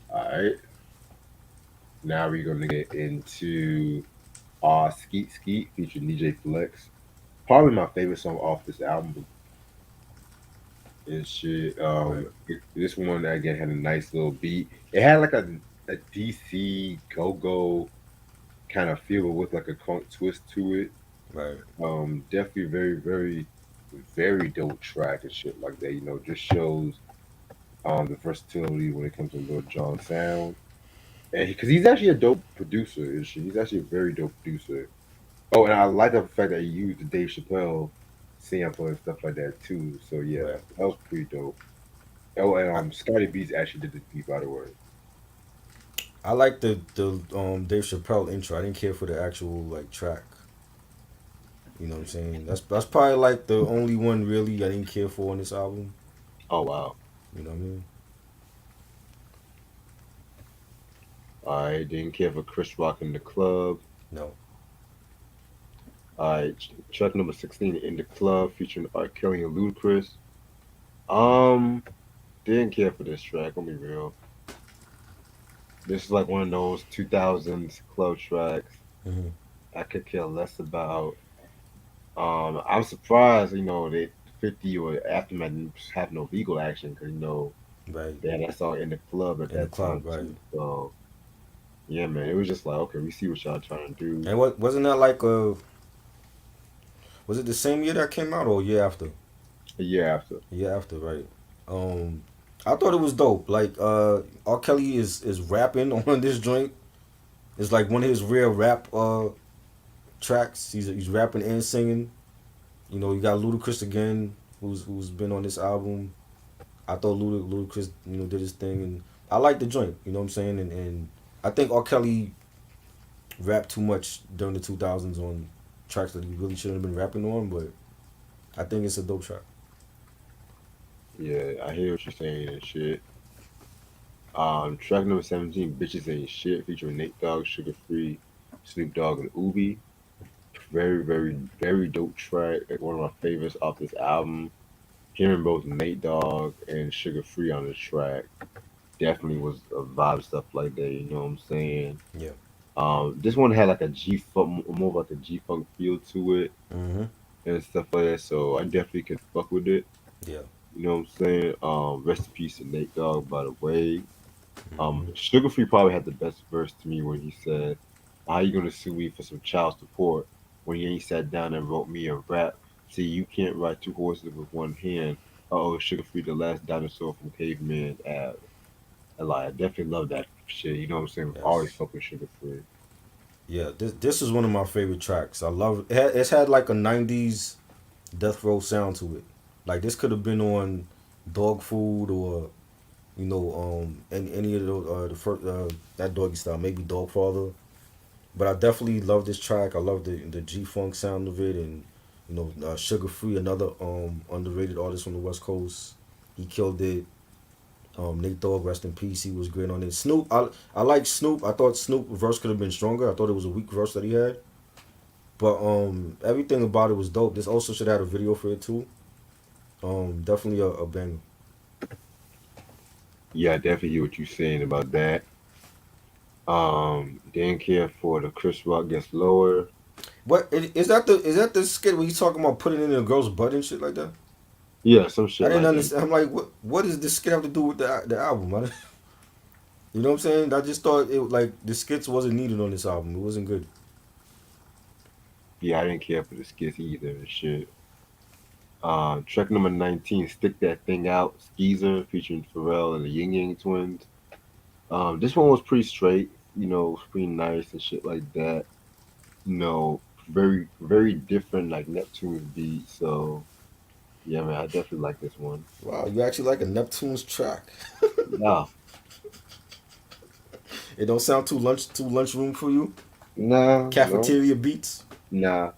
Alright. Now we're gonna get into Skeet Skeet featuring DJ Flex. Probably my favorite song off this album and shit. Right. This one again had a nice little beat. It had like a DC go go kind of feel with like a crunk twist to it. Right. Definitely very, very, very dope track and shit like that. Just shows the versatility when it comes to Lil Jon sound. And because he's actually a dope producer and shit. He's actually a very dope producer. Oh, and I like the fact that he used the Dave Chappelle sample and stuff like that too. So yeah, Right. that was pretty dope. Oh, and I, Scotty Beats actually did the beat by the way. I like the Dave Chappelle intro. I didn't care for the actual like track. You know what I'm saying? That's probably like the only one really I didn't care for on this album. Oh wow. You know what I mean? I didn't care for Chris Rock in the club. No. Track number 16 in the club featuring R. Kelly and Ludacris. Um, didn't care for this track. I'll be real. This is like one of those 2000s club tracks Hmm. I could care less about. I'm surprised, that 50 or Aftermath didn't have no legal action because, Right. they had that song in the club at In the that time club, right? too. So, yeah, man, it was just like, okay, we see what y'all trying to do. And what wasn't that like a was it the same year that came out or a year after? A year after. A year after, right? Um, I thought it was dope. Like R. Kelly is rapping on this joint. It's like one of his rare rap tracks. He's rapping and singing. You got Ludacris again, who's been on this album. I thought Ludacris, did his thing, and I like the joint. You know what I'm saying? And I think R. Kelly rapped too much during the 2000s on tracks that he really shouldn't have been rapping on, but I think it's a dope track. Yeah, I hear what you're saying and shit. Track number 17, Bitches Ain't Shit, featuring Nate Dogg, Sugar Free, Snoop Dogg, and Ubi. Very, very, very dope track. Like one of my favorites off this album. Hearing both Nate Dogg and Sugar Free on this track. definitely was a vibe stuff like that. You know what I'm saying? Yeah. This one had like a G funk, more of like a G funk feel to it Mm-hmm. and stuff like that. So I definitely could fuck with it. Yeah. You know what I'm saying? Rest in peace to Nate Dogg, by the way. Mm-hmm. Sugar Free probably had the best verse to me when he said, "How you gonna sue me for some child support when you ain't sat down and wrote me a rap? See, you can't ride two horses with one hand. Uh oh, Sugar Free, the last dinosaur from Caveman Ave." And like, I definitely love that shit. You know what I'm saying? Always Yes. fuck with Sugar Free. Yeah. This is one of my favorite tracks. I love it. It's had like a '90s death row sound to it. Like this could have been on Dog Food or any of those the first that Doggy Style, maybe Dog Father. But I definitely love this track. I love the G Funk sound of it, and Sugar Free, another underrated artist from the West Coast. He killed it. Nate Dogg, rest in peace. He was great on it. Snoop, I like Snoop. I thought Snoop verse could have been stronger. I thought it was a weak verse that he had. But everything about it was dope. This also should have had a video for it too. Definitely a banger. Yeah, I definitely hear what you're saying about that. Didn't care for the Chris Rock gets lower. Is that the skit where you talking about putting it in a girl's butt and shit like that? Yeah, some I shit didn't like that. understand. I'm like, what does this skit have to do with the album? You know what I'm saying? I just thought it like the skits wasn't needed on this album. It wasn't good. Yeah, I didn't care for the skits either and shit. Track number 19, Stick That Thing Out, Skeezer, featuring Pharrell and the Ying Yang Twins. This one was pretty straight, pretty nice and shit like that. Very, very different, like Neptune's beat. So, yeah, man, I definitely like this one. Wow, you actually like a Neptune's track. Nah, It don't sound too lunchroom for you. nah, no, Cafeteria beats. nah.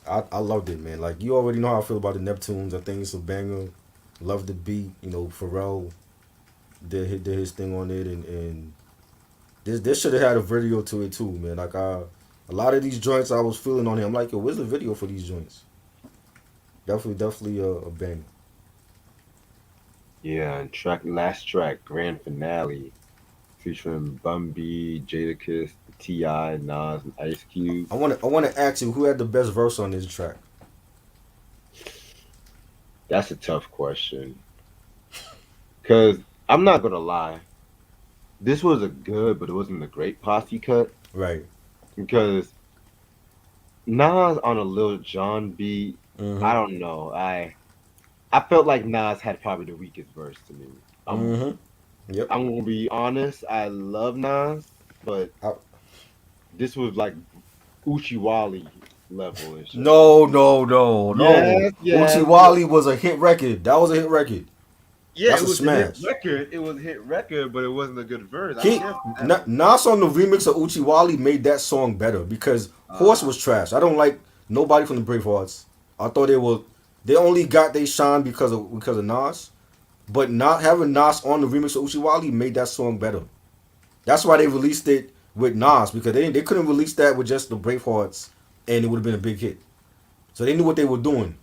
I loved it, man. Like you already know how I feel about the Neptunes. I think it's a banger. Love the beat. Pharrell did his thing on it, and this should have had a video to it too, man. Like a lot of these joints I was feeling on him. I'm like, yo, where's the video for these joints? Definitely a banger. Yeah, and last track, Grand Finale, featuring Bun B, Jadakiss, T.I., Nas, and Ice Cube. I wanna ask you who had the best verse on this track. That's a tough question. Because I'm not going to lie. This was a good, but it wasn't a great posse cut. Right. Because Nas on a Lil Jon beat, I Mm-hmm. don't know. I felt like Nas had probably the weakest verse to me. I'm Mm-hmm. Yep. I'm gonna be honest. I love Nas, but I, this was like Uchiwali level and shit. Like, no. yes, yes, Uchiwali was a hit record. That was a hit record. yeah. That's It a was a hit smash. record. It was a hit record, but it wasn't a good verse. I He guess. Nas on the remix of Uchiwali made that song better because Horse Uh, was trash. I don't like nobody from the Bravehearts. I thought they only got they shine because of Nas, but not having Nas on the remix of Uchiwali made that song better. That's why they released it with Nas because they couldn't release that with just the Bravehearts and it would have been a big hit. So they knew what they were doing.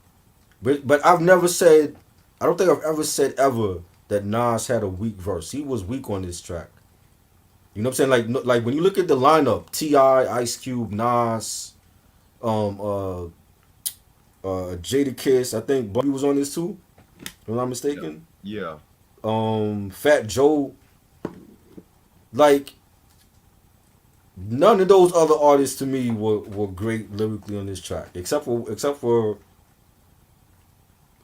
But I've never said I don't think I've ever said ever that Nas had a weak verse. He was weak on this track. You know what I'm saying? Like like when you look at the lineup, T.I., Ice Cube, Nas, um, uh, Jadakiss. I think Bobby was on this too. If I'm not yeah, mistaken. yeah. Fat Joe. Like none of those other artists to me were great lyrically on this track, except for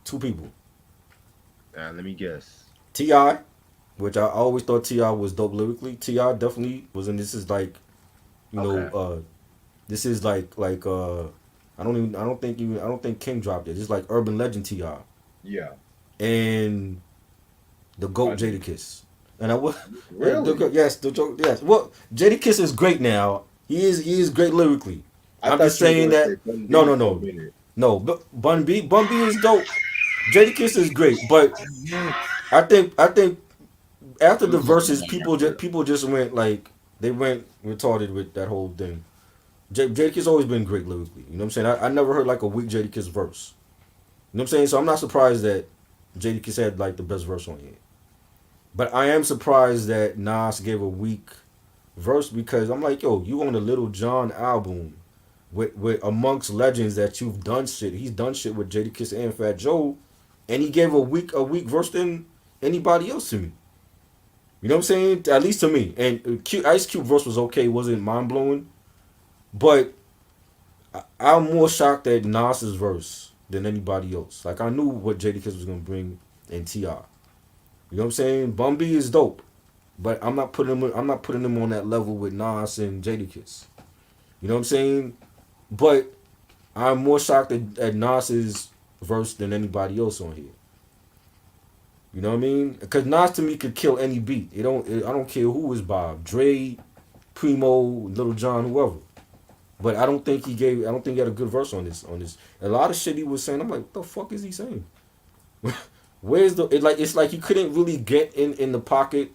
two people. Let me guess. T.I., which I always thought T.I. was dope lyrically. T.I. definitely was in. This is like, you know, Okay. this is like I don't think King dropped it. It's like urban legend Ti Yeah. and the goat Funny. Jadakiss. And I was Really? yes the joke yes. Well, Jadakiss is great now. He is great lyrically. I I'm just thought you were saying gonna that say Bun no B no for a no minute. no. But Bun B is dope. Jadakiss is great, but Yes. I think after It the was just a verses, bad record. people just went like they went retarded with that whole thing. Jadakiss always been great lyrically. You know what I'm saying? I never heard like a weak Jadakiss verse. You know what I'm saying? So I'm not surprised that Jadakiss had like the best verse on here. But I am surprised that Nas gave a weak verse because I'm like, yo, you on the Little John album with amongst legends that you've done shit. He's done shit with Jadakiss and Fat Joe, and he gave a weak verse than anybody else to me. You know what I'm saying? At least to me. And Ice Cube verse was okay, wasn't mind blowing, but I'm more shocked at Nas's verse than anybody else. Like I knew what Jadakiss was gonna bring in Ti. You know what I'm saying? Bun B is dope, but I'm not putting him on that level with Nas and Jadakiss. You know what I'm saying? But I'm more shocked at Nas's verse than anybody else on here. You know what I mean? Because Nas to me could kill any beat. I don't care who is Bob, Dre, Primo, Little John, whoever. But I don't think he had a good verse on this. A lot of shit he was saying, I'm like, what the fuck is he saying? Where's it's like he couldn't really get in the pocket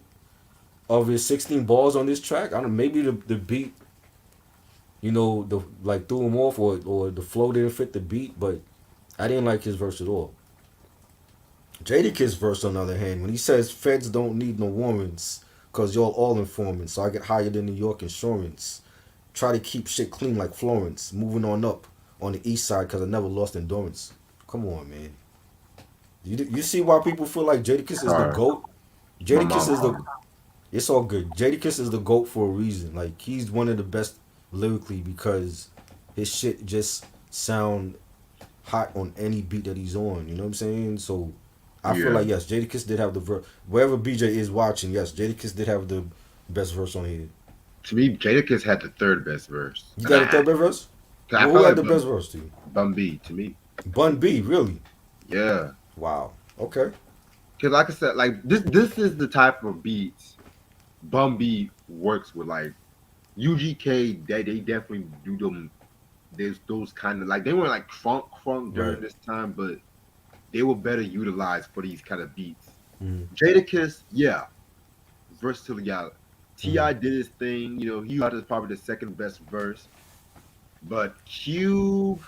of his 16 balls on this track. I don't know, maybe the beat, the like threw him off or the flow didn't fit the beat, but I didn't like his verse at all. Jadakiss verse on the other hand, when he says feds don't need no warrants, cause y'all all informants, so I get higher than New York insurance. Try to keep shit clean like Florence. Moving on up on the east side because I never lost endurance. Come on, man. You see why people feel like Jadakiss is the GOAT? Jadakiss is the... It's all good. Jadakiss is the GOAT for a reason. Like, he's one of the best lyrically because his shit just sound hot on any beat that he's on. You know what I'm saying? So, I feel like, yes, Jadakiss did have the verse. Wherever BJ is watching, yes, Jadakiss did have the best verse on here. To me, Jadakiss had the third best verse. You got the third best verse? Well, who had the best verse to you? Bun B, to me. Bun B, really? Yeah. Wow. Okay. Because like I said, like this is the type of beats Bun B works with. Like UGK, they definitely do them. There's those kind of like they weren't like crunk during this time, but they were better utilized for these kind of beats. Jadakiss, yeah, versatility. T.I. did his thing, he thought it was probably the second best verse. But Cube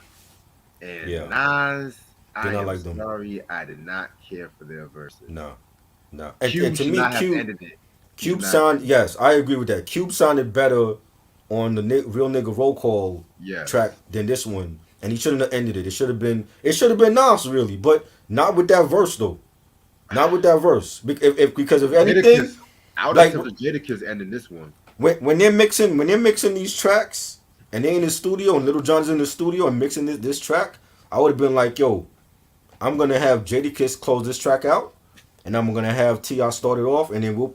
and Nas, I'm sorry, I did not care for their verses. No. And Cube to should me, not have ended it. Cube sound, yes, I agree with that. Cube sounded better on the Real Nigga Roll Call track than this one. And he shouldn't have ended it. It should have been Nas, really, but not with that verse, though. Not with that verse. Because if anything... I would have said the Jadakiss ending this one. When they're mixing these tracks and they're in the studio and Little John's in the studio and mixing this track, I would have been like, yo, I'm gonna have Jadakiss close this track out, and I'm gonna have T.I. start it off, and then we'll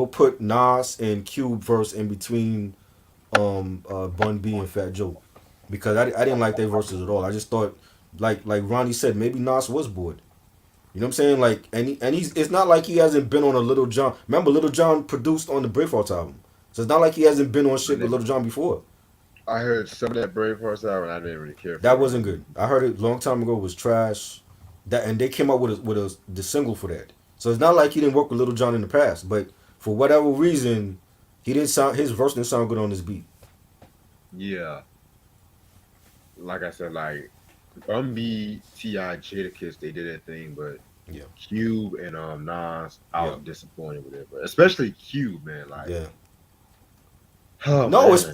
put Nas and Cube verse in between Bun B and Fat Joe, because I didn't like their verses at all. I just thought like Ronnie said, maybe Nas was bored. You know what I'm saying? Like, and he's it's not like he hasn't been on a Little John. Remember, Little John produced on the Bravehearts album, so it's not like he hasn't been on shit with Little John before. I heard some of that Bravehearts album, and I didn't really care for that. Wasn't good. I heard it a long time ago. It was trash. And they came out with the single for that. So it's not like he didn't work with Little John in the past, but for whatever reason, his verse didn't sound good on this beat. Yeah. Like I said, like Bun B, T.I., Jadakiss, they did their thing, but Cube and Nas, I was disappointed with it, but especially Cube, man. Like,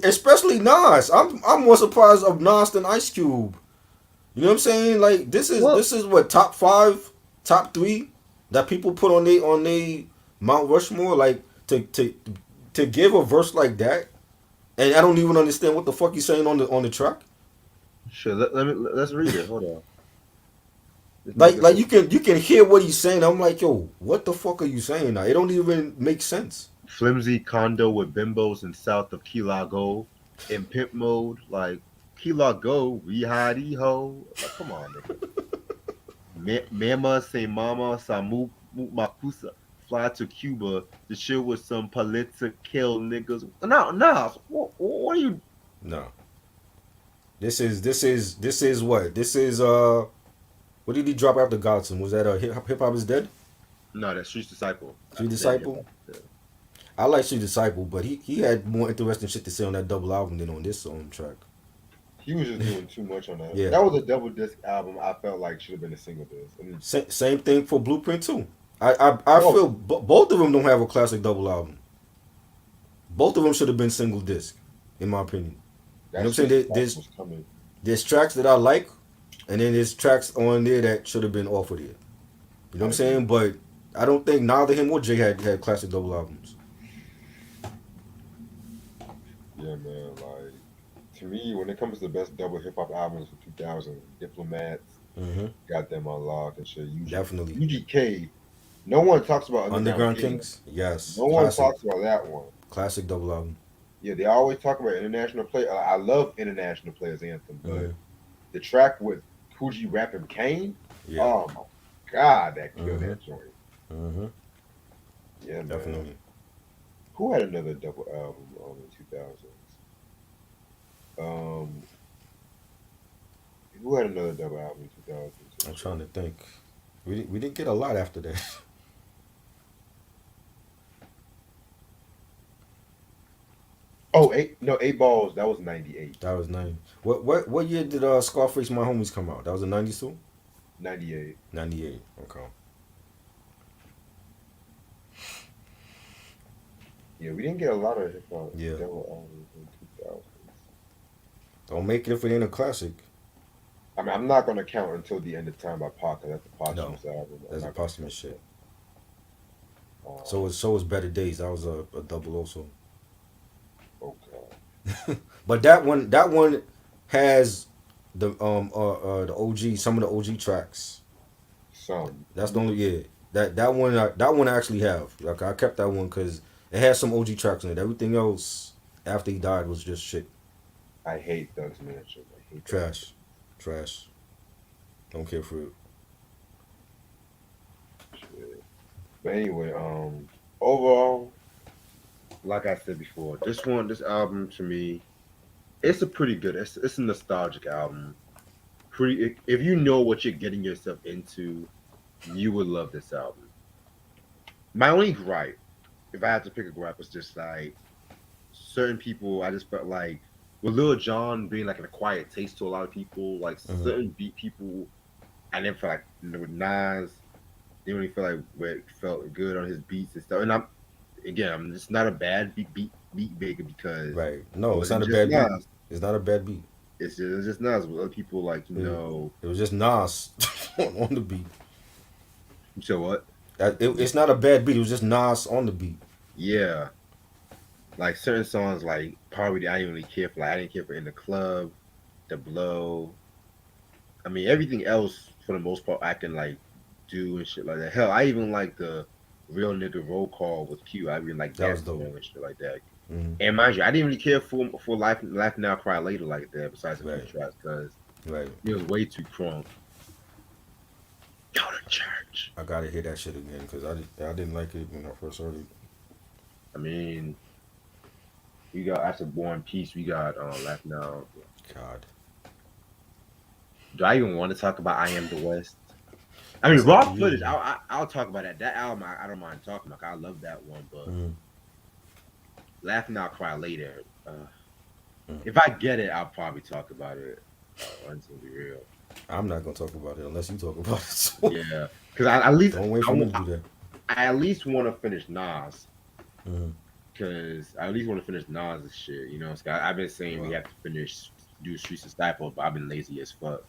especially Nas. I'm more surprised of Nas than Ice Cube. You know what I'm saying? Like, this is what top 5, top 3 that people put on they Mount Rushmore. Like to give a verse like that, and I don't even understand what the fuck he's saying on the track. Sure, let's read it. Hold on. Like you can hear what he's saying. I'm like, yo, what the fuck are you saying now? It don't even make sense. Flimsy condo with bimbos in south of Key Largo in pimp mode. Like, Key Largo, we hidey ho. Like, come on, nigga. Mama say mama, samu makusa. Fly to Cuba to chill with some political niggas. No. What are you? No. This is what? This is what did he drop after Godson? Was that Hip Hop Is Dead? No, that's Street Disciple. Street Disciple? Yeah. I like Street Disciple, but he had more interesting shit to say on that double album than on this track. He was just doing too much on that. Yeah. That was a double disc album. I felt like should have been a single disc. Same thing for Blueprint too. I Oh, feel both of them don't have a classic double album. Both of them should have been single disc, in my opinion. You know what that I'm saying? shit was coming. There's tracks that I like, and then there's tracks on there that should have been off of there. You know what I I'm agree. saying? But I don't think neither him or Jay had classic double albums. Yeah, man. Like to me, when it comes to the best double hip hop albums of 2000, Diplomats Mm-hmm. got them unlocked and shit. Definitely. UGK. No one talks about Underground Underground Kings. Kings, yes, No one classic, talks about that one. classic double album. Yeah, they always talk about international play. I love International Players Anthem, but Mm-hmm. the track with Coogee rapping Kane, Yeah. oh my god, that killed Mhm. that joint. Mm-hmm. Yeah, man. Definitely. Who had another double album in the 2000s? Um, who had another double album in 2000s? I'm trying to think. We didn't get a lot after that. Oh, eight balls. That was 98. That was 90. What year did Scarface My Homies come out? That was in 92? 98. 98. Okay. Yeah, we didn't get a lot of hip hop Yeah. double albums in 2000s. Don't make it if it ain't a classic. I mean, I'm not gonna count Until the End of Time by Pac. 'Cause that's a No, posthumous album. I'm that's a not gonna posthumous count shit. that. So was Better Days. That was a double also. Oh god. But that one has the OG, some of the OG tracks. Some. That's the only, yeah. That one I actually have. Like I kept that one because it has some OG tracks in it. Everything else after he died was just shit. I hate Thug's Mansion. I hate that. Trash. Don't care for it. Shit. But anyway, overall, like I said before, this album to me, it's a pretty good. It's a nostalgic album. Pretty. If you know what you're getting yourself into, you would love this album. My only gripe, if I had to pick a gripe, was just like certain people. I just felt like with Lil Jon being like an acquired taste to a lot of people, like Mhm. certain beat people. I never felt like with Nas, didn't really feel like where it felt good on his beats and stuff. And it's not a bad beat maker because Right. it No, it's not wasn't a just bad beat. Nas. It's not a bad beat. It's just Nas. With other people like Yeah. It was just Nas on the beat. so what? It's not a bad beat. It was just Nas on the beat. Yeah, like certain songs like Poverty, I didn't really care for. Like I didn't care for In the Club, The Blow. I mean everything else for the most part I can like do and shit like that. Hell, I even like the Real Nigga Roll Call with Q. I even like That that was dope. song and shit like that. Mhm. And mind you, I didn't really care for Life Now Cry Later like that. Besides the few Right. tracks, because Right. it was way too crunk. Go to church. I gotta hear that shit again because I didn't like it when I first heard it. I mean, we got After War and Peace. We got Life Now. God. Do I even want to talk about I Am the West? I mean, It's Raw up to you, Footage. man. I'll talk about that. That album, I don't mind talking about. I love that one, but Mhm. Laugh Now, Cry Later. Mhm. If I get it, I'll probably talk about it. Until be real. I'm not gonna talk about it unless you talk about it. So Yeah, because I at least don't wait for me to do that. I at least want to finish Nas. Mhm. Because I at least want to finish Nas' shit. You know, I've been saying we Wow. have to do Streets of Stifle, but I've been lazy as fuck.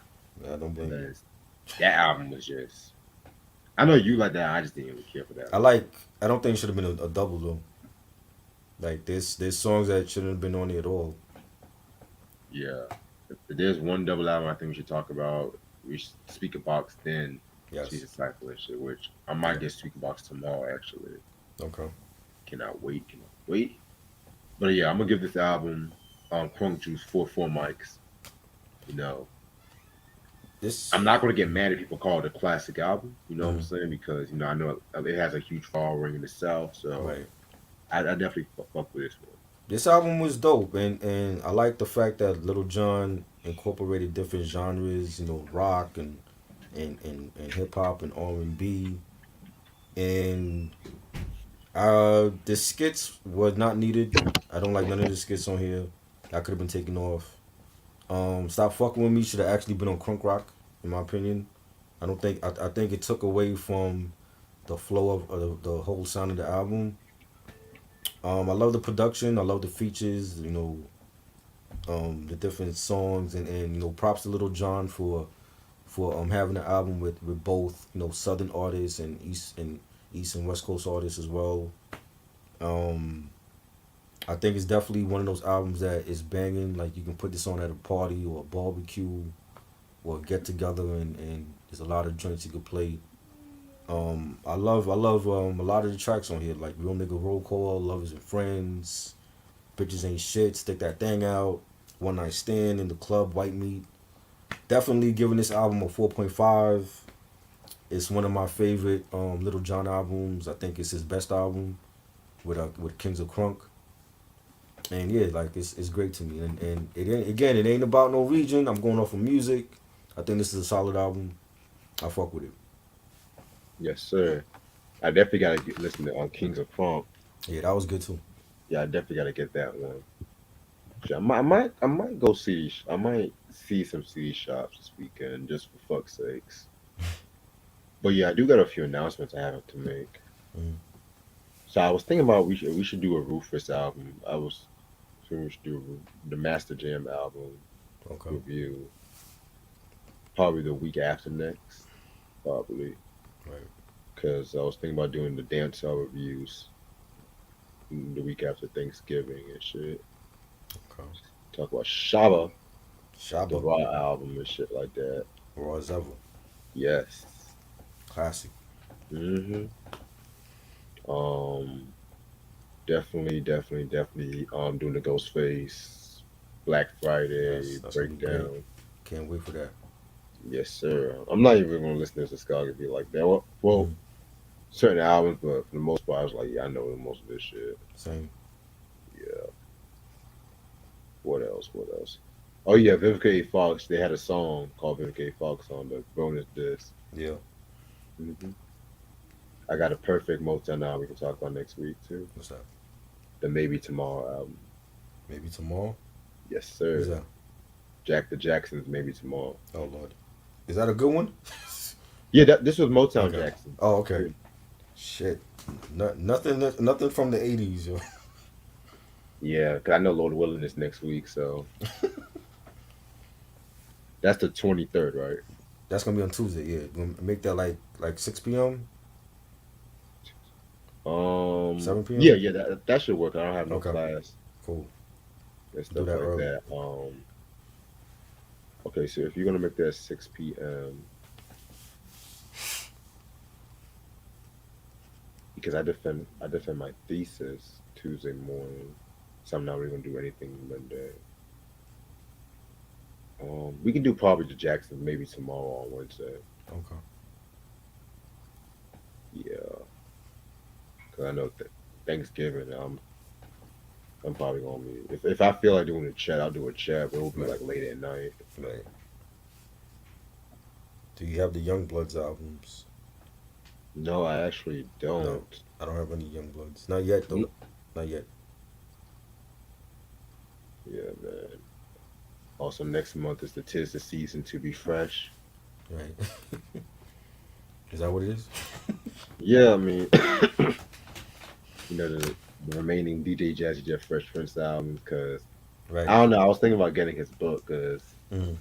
I don't blame you. Because that album was just. I know you like that. I just didn't really care for that. I don't think it should have been a double though. Like there's songs that shouldn't have been on it at all. Yeah. If there's one double album I think we should talk about, we should Speaker Box, then Yes. Streets of Stifle and shit, which I might Yeah. get Speaker Box tomorrow, actually. Okay. Cannot wait. But yeah, I'm going to give this album Crunk Juice 4 mics. You know, This I'm not going to get mad if people call it a classic album. You know what I'm Mhm. saying? Because, I know it has a huge following in the South. So right. I definitely fuck with this one. This album was dope, and I like the fact that Little John incorporated different genres, rock and hip hop and R&B, and the skits was not needed. I don't like none of the skits on here. That could have been taken off. Stop Fucking With Me should have actually been on Crunk Rock, in my opinion. I don't think I think it took away from the flow of the whole sound of the album. I love the production. I love the features. The different songs and props to Little John for having an album with both Southern artists and East and West Coast artists as well. Um, I think it's definitely one of those albums that is banging. Like you can put this on at a party or a barbecue or a get together, and there's a lot of joints you could play. I love a lot of the tracks on here, like Real Nigga Roll Call, Lovers and Friends, Bitches Ain't Shit, Stick That Thing Out, One Night Stand, In the Club, White Meat. Definitely giving this album a 4.5. It's one of my favorite Little John albums. I think it's his best album with Kings of Crunk. And yeah, like it's great to me. And it ain't about no region. I'm going off of music. I think this is a solid album. I fuck with it. Yes, sir. I definitely gotta listen to Kings of Crunk. Yeah, that was good too. Yeah, I definitely gotta get that one. Shit, I might go see. I might see some CD shops this weekend just for fuck's sakes. But yeah, I do got a few announcements I have to make. Mm. So I was thinking about we should do a Rufus album. I was thinking we should do the Master Jam album Okay. review. Probably the week after next, probably. Right. Because I was thinking about doing the dancehall reviews the week after Thanksgiving and shit. Okay. Talk about Shaba, the Shabba. Raw album and shit like that. Raw as ever. Yes. Classic. hmm Um, definitely. Doing the Ghostface Black Friday Yes, that's gonna be breakdown. Can't wait for that. Yes, sir. I'm not even gonna listen to this discography like that. Well, Mm. certain albums, but for the most part, I was like, yeah, I know most of this shit. Same. Yeah. What else? Oh yeah, Vivica A. Fox. They had a song called Vivica A. Fox on the bonus disc. Yeah. hmm I got a perfect Motown album we can talk about next week too. What's that? The Maybe Tomorrow album. Maybe tomorrow. Yes, Who's sir. that? Jack the Jacksons. Maybe Tomorrow. Oh Lord. Is that a good one? Yeah, this was Motown Okay. Jackson. Oh, okay. Shit. Nothing from the '80s, yo. Yeah, 'cause I know Lord willing is next week, so that's the 23rd, right? That's gonna be on Tuesday. Yeah, we'll make that like 6 p.m. 7 p.m. Yeah, that should work. I don't have no Okay. class Cool. and Do stuff that like early. that. Okay, so if you're gonna make that 6 p.m. because I defend my thesis Tuesday morning, so I'm not really gonna do anything Monday. We can do probably the Jackson maybe tomorrow on Wednesday. Okay. Yeah, because I know that Thanksgiving, I'm probably gonna be if I feel like doing a chat, I'll do a chat, but it'll be Right. like late at night. Right. Do you have the Youngbloods albums? No, I actually don't. No. I don't have any Youngbloods. Not yet though. No. Not yet. Yeah, man. Also, next month is the season to be fresh. Right. Is that what it is? Yeah, I mean, the remaining DJ Jazzy Jeff Fresh Prince albums, because Right. I don't know. I was thinking about getting his book because Mhm.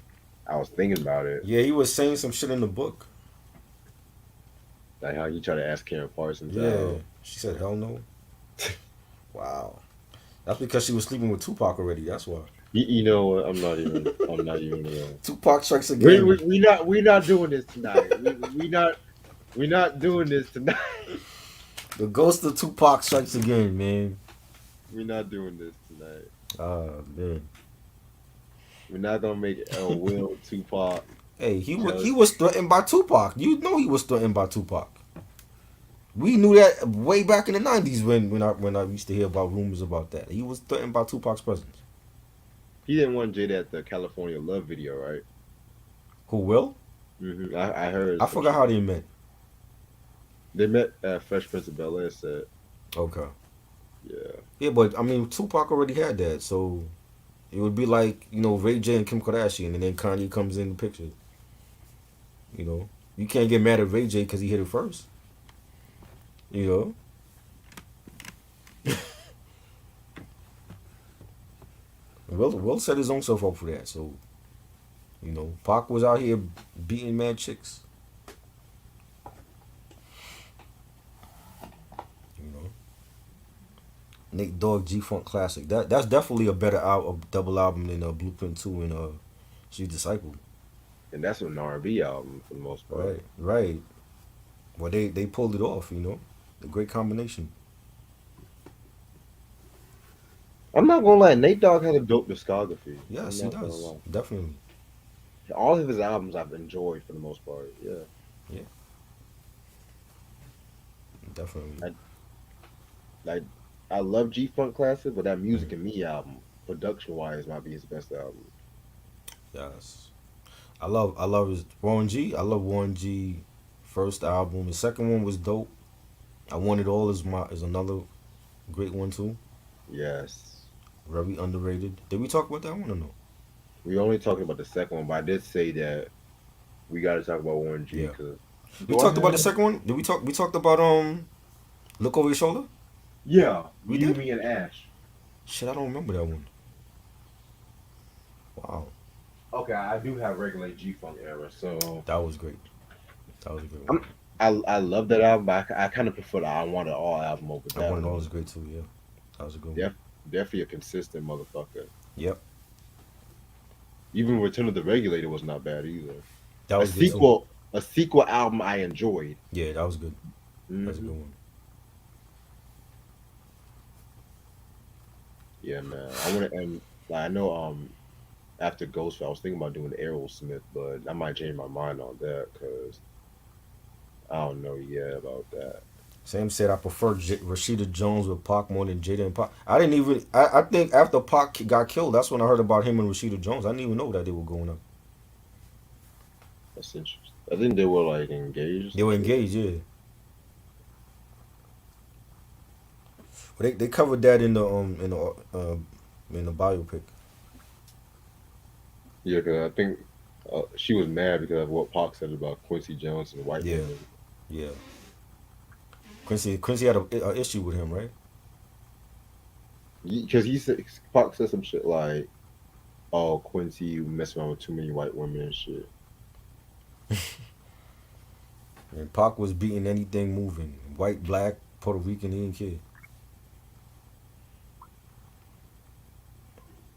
I was thinking about it. Yeah, he was saying some shit in the book. Like how you try to ask Karen Parsons Yeah. out. She said, "Hell no." Wow. That's because she was sleeping with Tupac already. That's why. You know what? I'm not even. Tupac strikes again. We not doing this tonight. we not doing this tonight. The ghost of Tupac strikes again, man. We're not doing this tonight. Ah, man. We're not gonna make El Will Tupac. Hey, he was threatened by Tupac. You know he was threatened by Tupac. We knew that way back in the '90s when I used to hear about rumors about that. He was threatened by Tupac's presence. He didn't want Jada at the California Love video, right? Who will? I heard. I forgot how they met. They met at Fresh Prince of Bel Air set. Okay. Yeah. Yeah, but I mean, Tupac already had that, so it would be like Ray J and Kim Kardashian, and then Kanye comes in the picture. You can't get mad at Ray J because he hit it first. You know. Will set his own self up for that. So, you know, Pac was out here beating mad chicks. You know, Nate Dogg G Funk Classic. That's definitely a better double album than Blueprint 2 and She's Disciple. And that's an R&B album for the most part. Right. Well, they pulled it off. You know, a great combination. I'm not gonna lie, Nate Dogg had a dope discography. Yes, I'm he not gonna does. lie. Definitely. All of his albums I've enjoyed for the most part. Yeah. Yeah. Definitely. Like I love G Funk Classic, but that Music and Me album, production wise, might be his best album. Yes. I love his Warren G. I love Warren G. First album. The second one was dope. I Want It All is another great one too. Yes. Very underrated. Did we talk about that one or no? We only talking about the second one, but I did say that we got to talk about Warren G Yeah. because We talked about the second one. Did we talk? We talked about Look Over Your Shoulder. Yeah, We you, did? me, and Ash. Shit, I don't remember that one. Wow, Okay, I do have Regulate G Funk era, so that was great. That was a great one. I love that album, but I kind of prefer the I Want It All album over I that Want It All one. was great too. Yeah, that was a good Yeah. one. Definitely a consistent motherfucker. Yep, Even Return of the Regulator was not bad either. that A was good too. sequel album I enjoyed. Yeah, that was good. Mhm. That's a good one. Yeah, man. I want to end. Like, I know. After Ghost, I was thinking about doing Aerosmith, but I might change my mind on that because I don't know yet about that. Sam said I prefer Rashida Jones with Pac more than Jada and Pac. I didn't even. I think after Pac got killed, that's when I heard about him and Rashida Jones. I didn't even know that they were going up. That's interesting. I think they were like engaged. They were engaged, yeah. But they covered that in the biopic. Yeah, because I think she was mad because of what Pac said about Quincy Jones and white Yeah. women. Yeah. Quincy had a issue with him, right? Because he said Pac said some shit like, "Oh, Quincy, you mess around with too many white women and shit." And Pac was beating anything moving, white, black, Puerto Rican, he didn't care.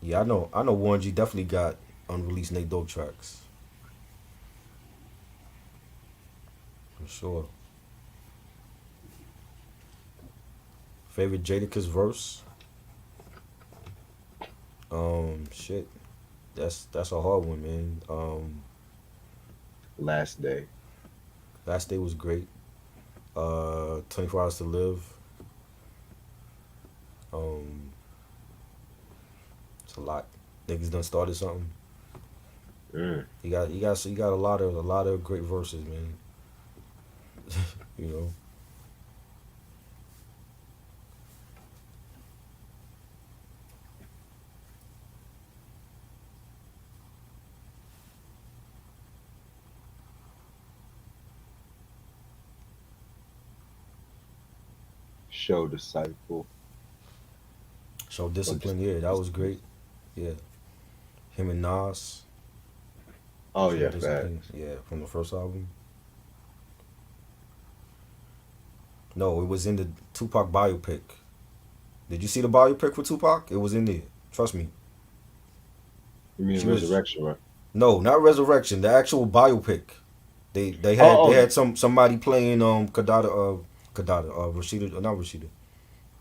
Yeah, I know. Warren G definitely got unreleased Nate Dogg tracks. For sure. Favorite Jadakiss verse? Shit. That's a hard one, man. Last Day. Last Day was great. 24 Hours to Live. It's a lot. Niggas done started something. He got a lot of great verses, man. You know. Show Disciple. Show Discipline, yeah, that was great. Yeah. Him and Nas. Oh Show yeah, Discipline. facts. Yeah, from the first album. No, it was in the Tupac biopic. Did you see the biopic for Tupac? It was in there. Trust me. You mean She was- Resurrection, right? No, not Resurrection. The actual biopic. They had somebody playing Kadada Rashida, not Rashida.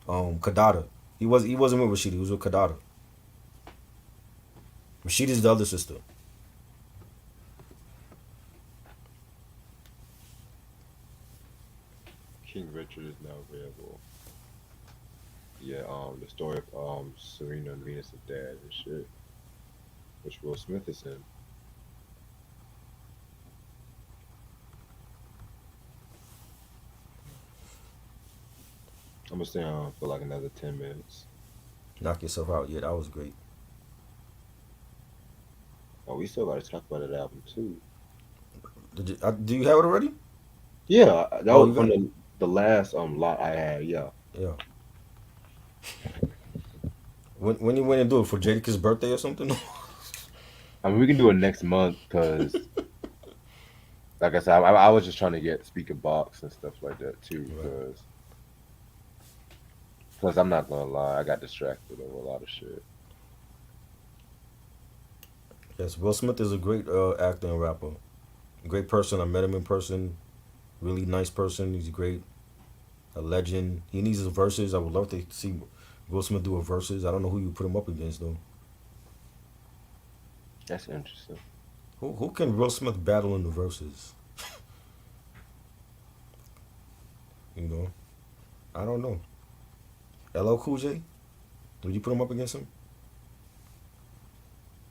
Kadada. He wasn't with Rashida. He was with Kadada. Rashida's the other sister. King Richard is now available. Yeah, the story of Serena and Venus' dad and shit, which Will Smith is in. I'm gonna stay on for like another 10 minutes. Knock Yourself Out. Yeah, that was great. Oh, we still gotta talk about that album too. Do you have it already? Yeah, that Oh, was you from got the the last lot I had, yeah. Yeah. When you went and do it for Jadakiss' birthday or something? I mean, we can do it next month because, like I said, I was just trying to get speaker box and stuff like that too. Right. Because, plus, I'm not gonna lie, I got distracted over a lot of shit. Yes, Will Smith is a great actor and rapper. Great person. I met him in person. Really nice person. He's great. A legend. He needs his verses. I would love to see Will Smith do a verses. I don't know who you put him up against though. That's interesting. Who can Will Smith battle in the verses? You know, I don't know. LL Cool J. Would you put him up against him?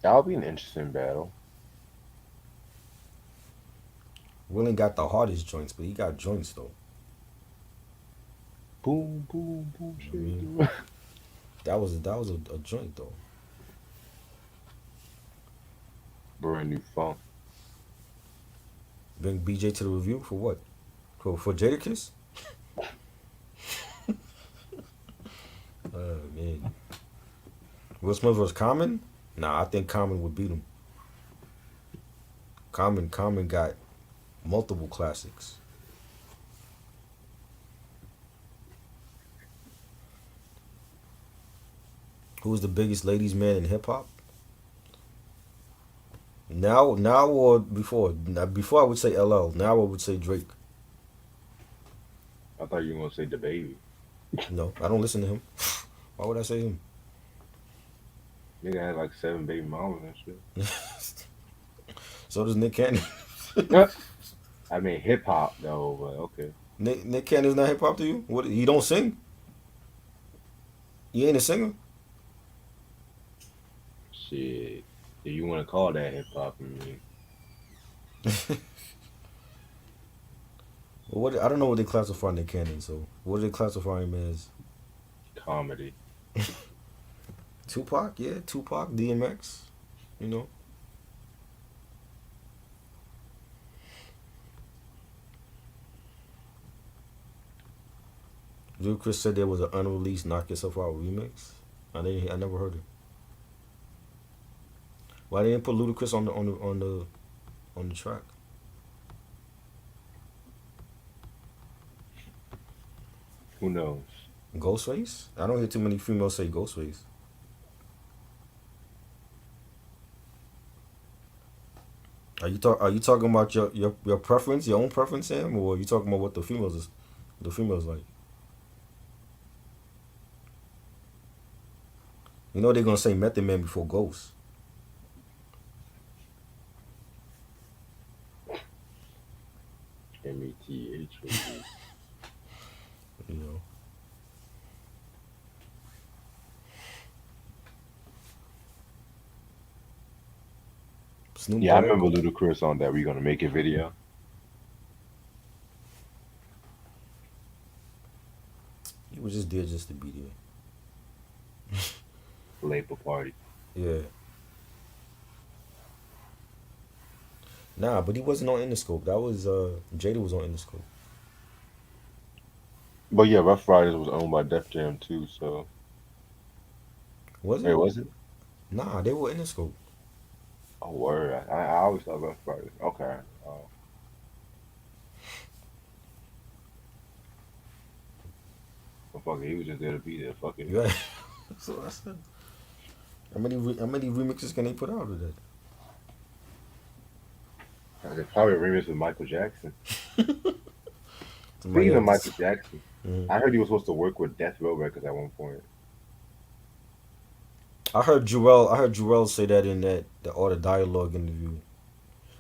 That would be an interesting battle. Will ain't got the hardest joints, but he got joints though. Boom, boom, boom, You shit. know what I mean? That was a joint though. Brand new funk. Bring BJ to the review for what? For Jadakiss? Oh man. Will Smith versus Common? Nah, I think Common would beat him. Common got multiple classics. Who's the biggest ladies man in hip hop? Now or before? Now, before I would say LL. Now I would say Drake. I thought you were gonna say the baby. No, I don't listen to him. Why would I say him? Nigga had like 7 baby mamas and shit. So does Nick Cannon. I mean hip hop though, but okay. Nick Cannon's not hip hop to you? What? You don't sing? You ain't a singer? Shit. Do you want to call that hip hop? I mean, Well, what? I don't know what they classify Nick Cannon. So what do they classify him as? comedy. Tupac, yeah, Tupac, DMX, you know. Ludacris said there was an unreleased "Knock Yourself Out" remix. I never heard it. Why they didn't put Ludacris on the track? Who knows? Ghostface? I don't hear too many females say Ghostface. Are you talking about your preference, your own preference, Sam, or are you talking about what the females like? You know they're gonna say Method Man before Ghost. METH. You know. Snoop Yeah, I Dogg. remember Ludacris on that We Gonna Make It video. He was just there just to be there. Label party. Yeah. Nah, but he wasn't on Interscope. That was Jada was on Interscope. But yeah, Rough Riders was owned by Def Jam too, so. Was Wait, it? was it? Nah, they were Interscope. Oh, word. I always thought Rough Riders. Okay. Oh. Well, fuck it, he was just there to be there. Fuck it. Right. So I said, how many remixes can they put out of that? There's probably a remix with Michael Jackson. Somebody Speaking of else. Michael Jackson, Mhm. I heard he was supposed to work with Death Row Records at one point. I heard Jarrell say that in the Art of Dialogue interview.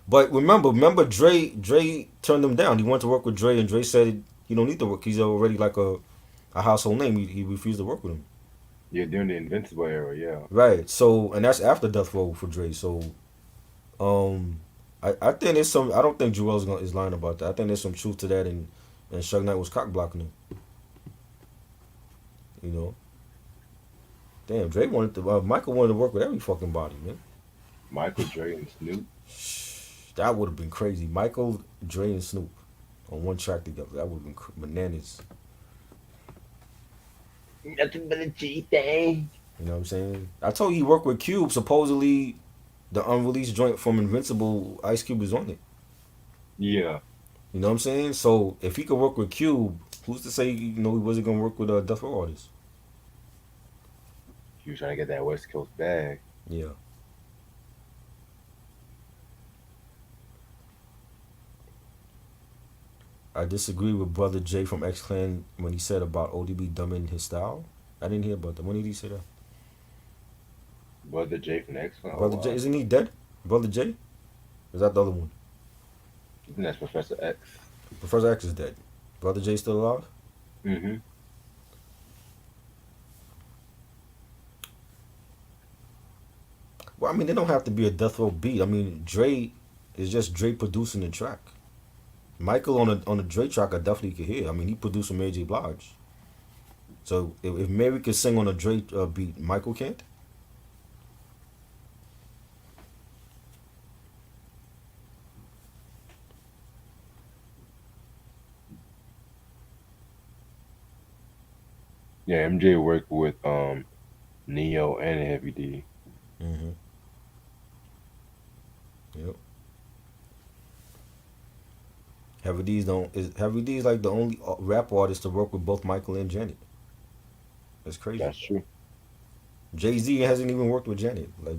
But remember Dre turned him down. He wanted to work with Dre and Dre said he don't need to work. He's already like a household name. He refused to work with him. Yeah, during the Invincible era, yeah. Right. So and that's after Death Row for Dre. So I think there's some I don't think Jarrell's is lying about that. I think there's some truth to that and Suge Knight was cock blocking him. You know. Damn, Dre wanted to Michael wanted to work with every fucking body, man. Michael, Dre, and Snoop. That would have been crazy. Michael, Dre, and Snoop on one track together. That would have been bananas. Nothing but a G thing. You know what I'm saying? I told you he worked with Cube. Supposedly, the unreleased joint from Invincible, Ice Cube is on it. Yeah. You know what I'm saying? So if he could work with Cube, who's to say he wasn't gonna work with a Death Row artist? He was trying to get that West Coast bag. Yeah. I disagree with Brother Jay from X Clan when he said about ODB dumbing his style. I didn't hear about that. When did he say that? Brother J from X. Brother Jay, isn't he dead? Brother Jay? Is that the other one? I think that's Professor X. Professor X is dead. Brother Jay still alive? Mm-hmm. Well, I mean, they don't have to be a Death Row beat. I mean, Dre is just Dre producing the track. Michael on the Dre track, I definitely could hear. I mean, he produced from Mary J. Blige. So if Mary could sing on a Dre beat, Michael can't. Yeah, MJ worked with Neo and Heavy D. Mm-hmm. Yep. Heavy D's like the only rap artist to work with both Michael and Janet. That's crazy. That's true. Jay-Z hasn't even worked with Janet. Like,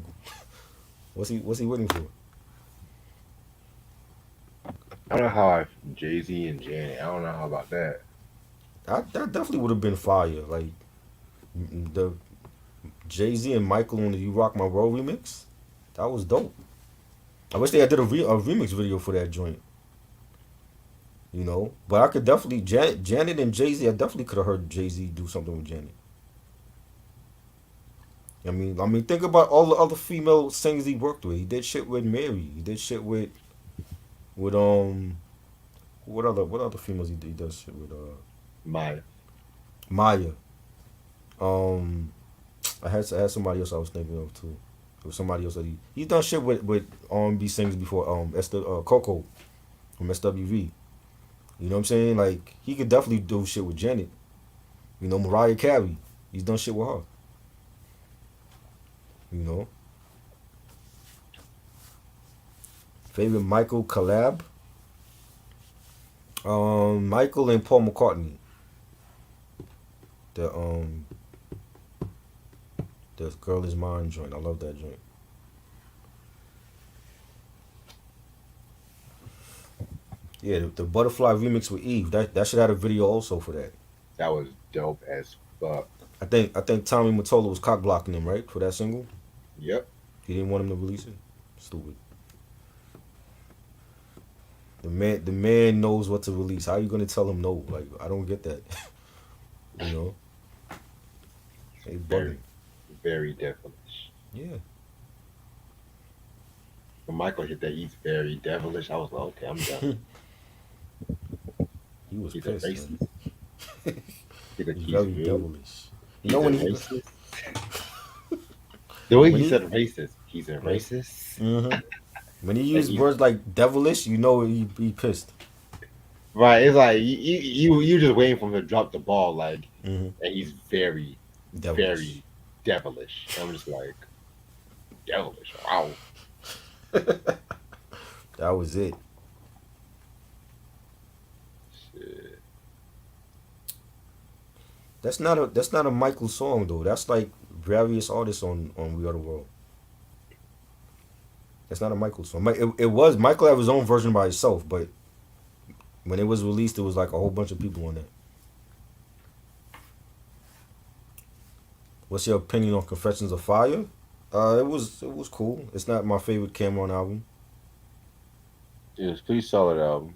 what's he waiting for? I don't know how Jay-Z and Janet. I don't know how about that. That definitely would have been fire. Like the Jay-Z and Michael on the "You Rock My World" remix. That was dope. I wish they had did a remix video for that joint. You know, but I could definitely Janet and Jay-Z. I definitely could have heard Jay-Z do something with Janet. I mean, think about all the other female singers he worked with. He did shit with Mary. He did shit with what other females he does shit with Maya. Maya. I had somebody else I was thinking of too. There was somebody else that he done shit with R&B singers before. Esther Coco from SWV. You know what I'm saying? Like he could definitely do shit with Janet. You know, Mariah Carey. He's done shit with her. You know. Favorite Michael collab? Michael and Paul McCartney. The Girl Is Mine joint. I love that joint. Yeah, the Butterfly remix with Eve. That should have a video also for that. That was dope as fuck. I think Tommy Mottola was cock blocking him, right, for that single. Yep. He didn't want him to release it. Stupid. The man knows what to release. How are you gonna tell him no? Like I don't get that. You know. They bugging. Very devilish. Yeah. When Michael hit that, he's very devilish. I was like, okay, I'm done. He was He's pissed. a racist. He's very devilish. You know He's when a he racist. The way when he he- said racist, he's a racist. Mhm. When he used words like devilish, you know he pissed. Right, it's like you just waiting for him to drop the ball, like, Mm-hmm. and he's very, Devilish. very devilish. I'm just like, devilish. Wow. That was it. Shit. That's not a Michael song though. That's like various artists on We Are the World. That's not a Michael song. It was Michael had his own version by himself, but when it was released, it was like a whole bunch of people on it. What's your opinion on Confessions of Fire? It was cool. It's not my favorite Cameron album. Yeah, it's a pretty solid album.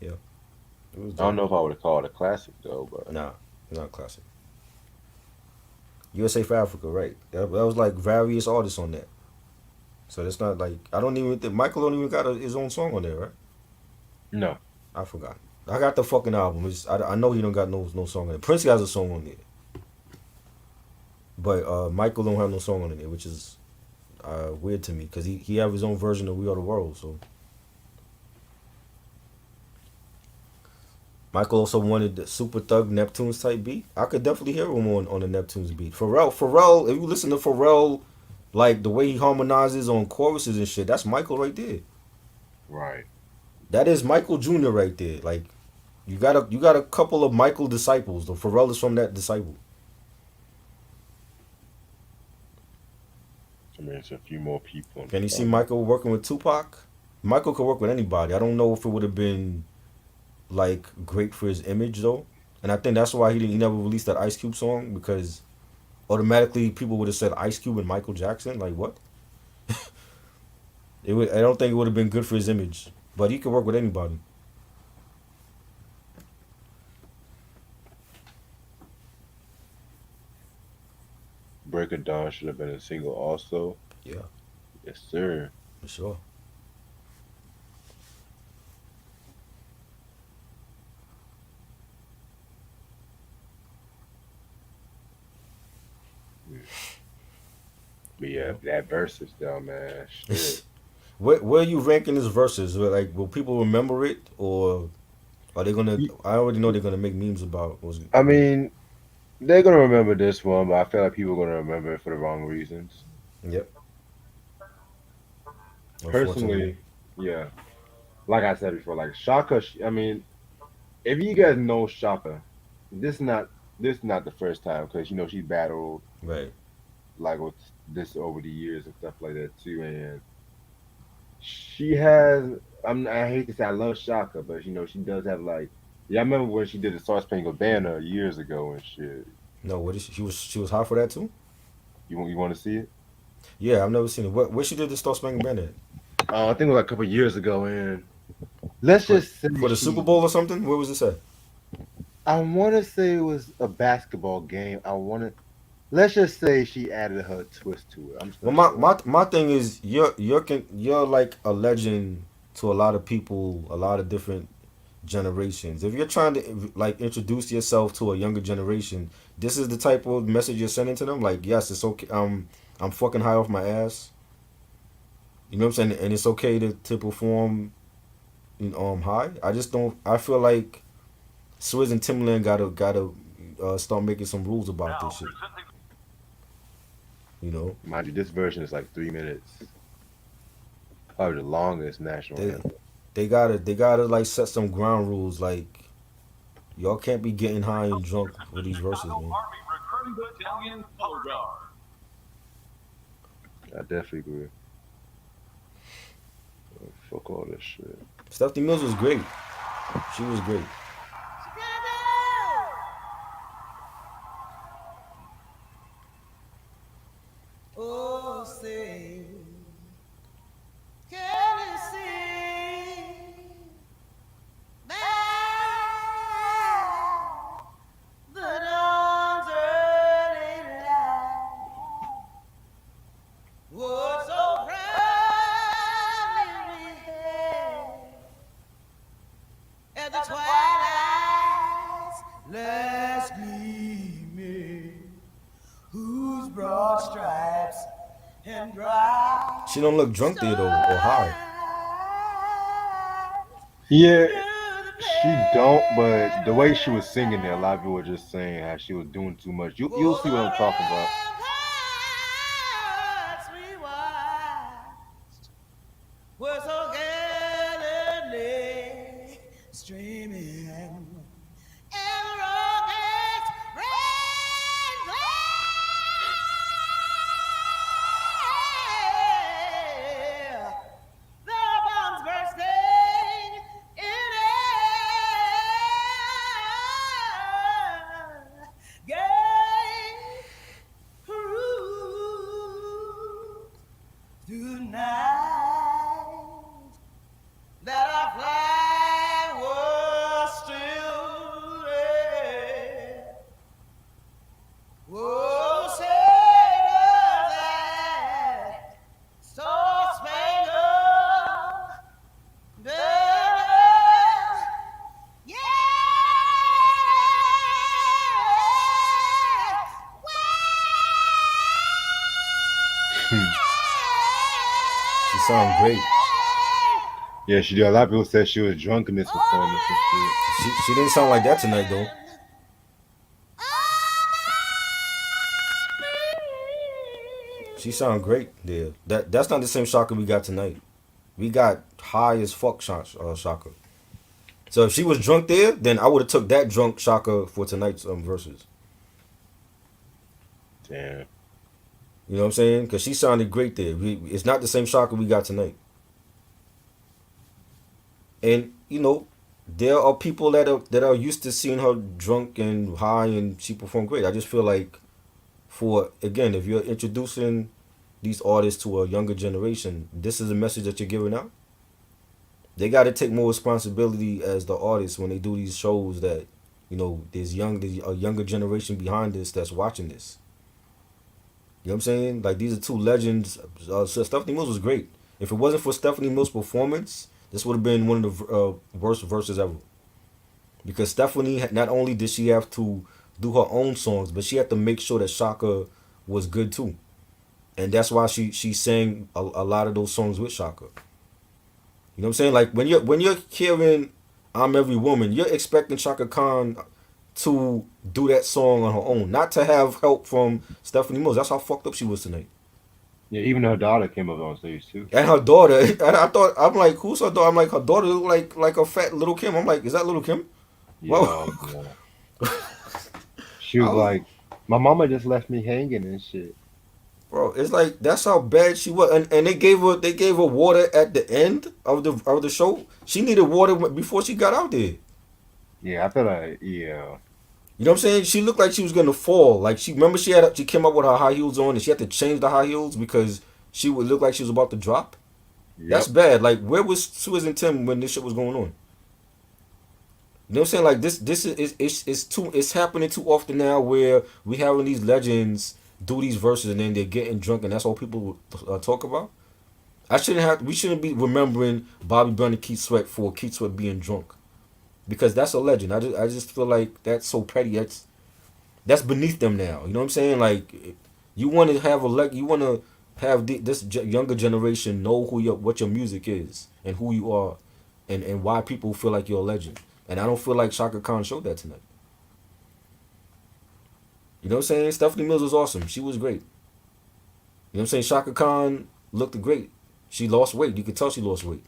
It was I don't know if I would have called it a classic though, but Nah, it's not a classic. USA for Africa, right? That was like various artists on that. So that's not like I don't even think Michael don't even got his own song on there, right? no. I forgot. I got the fucking album. I know he don't got no song on it. Prince has a song on there, but Michael don't have no song on it, which is weird to me because he have his own version of We Are the World. So Michael also wanted the Super Thug Neptunes type beat. I could definitely hear him on the Neptunes beat. Pharrell, if you listen to Pharrell, like the way he harmonizes on choruses and shit, that's Michael right there. Right. That is Michael Jr. right there. Like you got a couple of Michael disciples. The Pharrell is from that disciple. I mean, it's a few more people. Can you see Michael working with Tupac? Michael could work with anybody. I don't know if it would have been like great for his image though, and I think that's why he never released that Ice Cube song because automatically people would have said Ice Cube and Michael Jackson. Like what? It would. I don't think it would have been good for his image. But he could work with anybody. Break of Dawn should have been a single also. Yeah, Yes, sir. for sure. But yeah, that versus though, man. Shit. Where are you ranking his verses? Like, will people remember it, or are they gonna? I already know they're gonna make memes about. Was I mean, they're gonna remember this one, but I feel like people are gonna remember it for the wrong reasons. Yep. Personally, yeah. Like I said before, like Shaka. I mean, if you guys know Shaka, this not this not the first time because you know she battled right. like with this over the years and stuff like that too, and she has. I hate to say I love Shaka, but you know she does have like. Yeah, I remember when she did the Star Spangled Banner years ago and shit. No, what is she was hot for that too? You want to see it? Yeah, I've never seen it. Where she did the Star Spangled Banner? I think it was like a couple years ago, and let's For, just say for the Super Bowl or something? Where was this at? I want to say it was a basketball game. I want to. Let's just say she added her twist to it. I'm just Well, gonna my thing is you're like a legend to a lot of people, a lot of different generations. If you're trying to like introduce yourself to a younger generation, this is the type of message you're sending to them. Like, yes, it's okay. I'm fucking high off my ass. You know what I'm saying? And it's okay to perform high. I just don't. I feel like Swizz and Timbaland gotta start making some rules about this shit. You know, mind you, this version is like 3 minutes. Probably the longest national they anthem. they gotta like set some ground rules. Like, y'all can't be getting high and drunk with these verses, man. I definitely agree. Fuck all this shit. Stephanie Mills was great. She was great. Oh, say, can you see that the dawn's early light was so proudly beheld at the twilight's last gleaming, whose broad stripes and bright She don't look drunk there though, or high. Yeah, she don't. But the way she was singing there, a lot of people were just saying how she was doing too much. You'll see what I'm talking about. We're so gallantly streaming, and the rockets rain glare, the bombs bursting in air, gay cruise through the night, that our flag was still there. Oh, say does that star-spangled banner, yeah, She sound great. Yeah, she did. A lot of people said she was drunk in this performance and shit. She didn't sound like that tonight though. She sound great there. That's not the same Shaka we got tonight. We got high as fuck Shaka. So if she was drunk there, then I would have took that drunk Shaka for tonight's verses. Damn. You know what I'm saying? Because she sounded great there. It's not the same Shaka we got tonight. And you know, there are people that are used to seeing her drunk and high, and she performed great. I just feel like, for again, if you're introducing these artists to a younger generation, this is a message that you're giving out. They got to take more responsibility as the artists when they do these shows. That there's a younger generation behind this that's watching this. You know what I'm saying? Like, these are two legends. So Stephanie Mills was great. If it wasn't for Stephanie Mills' performance, this would have been one of the worst verses ever. Because Stephanie, not only did she have to do her own songs, but she had to make sure that Shaka was good too. And that's why she sang a lot of those songs with Shaka. You know what I'm saying? Like, when you're hearing "I'm Every Woman," you're expecting Shaka Khan to do that song on her own, not to have help from Stephanie Mills. That's how fucked up she was tonight. Yeah, even her daughter came up on stage too. And her daughter, and I'm like, who's her daughter? I'm like, her daughter look like a fat little Kim. I'm like, is that little Kim? Yeah, yeah. She was like, my mama just left me hanging and shit. Bro, it's like, that's how bad she was, and they gave her water at the end of the show. She needed water before she got out there. Yeah, I feel like, yeah. You know what I'm saying? She looked like she was gonna fall. Like, she came up with her high heels on, and she had to change the high heels because she would look like she was about to drop. That's Yep. bad. Like, where was Suez and Tim when this shit was going on? You know what I'm saying? Like, this is it's happening too often now, where we having these legends do these verses and then they're getting drunk, and that's all people talk about. We shouldn't be remembering Bobby Brown and Keith Sweat for Keith Sweat being drunk, because that's a legend. I just feel like that's so petty. That's beneath them now. You know what I'm saying? Like, you want to have you want to have this younger generation know what your music is and who you are, and why people feel like you're a legend. And I don't feel like Shaka Khan showed that tonight. You know what I'm saying? Stephanie Mills was awesome. She was great. You know what I'm saying? Shaka Khan looked great. She lost weight. You could tell she lost weight.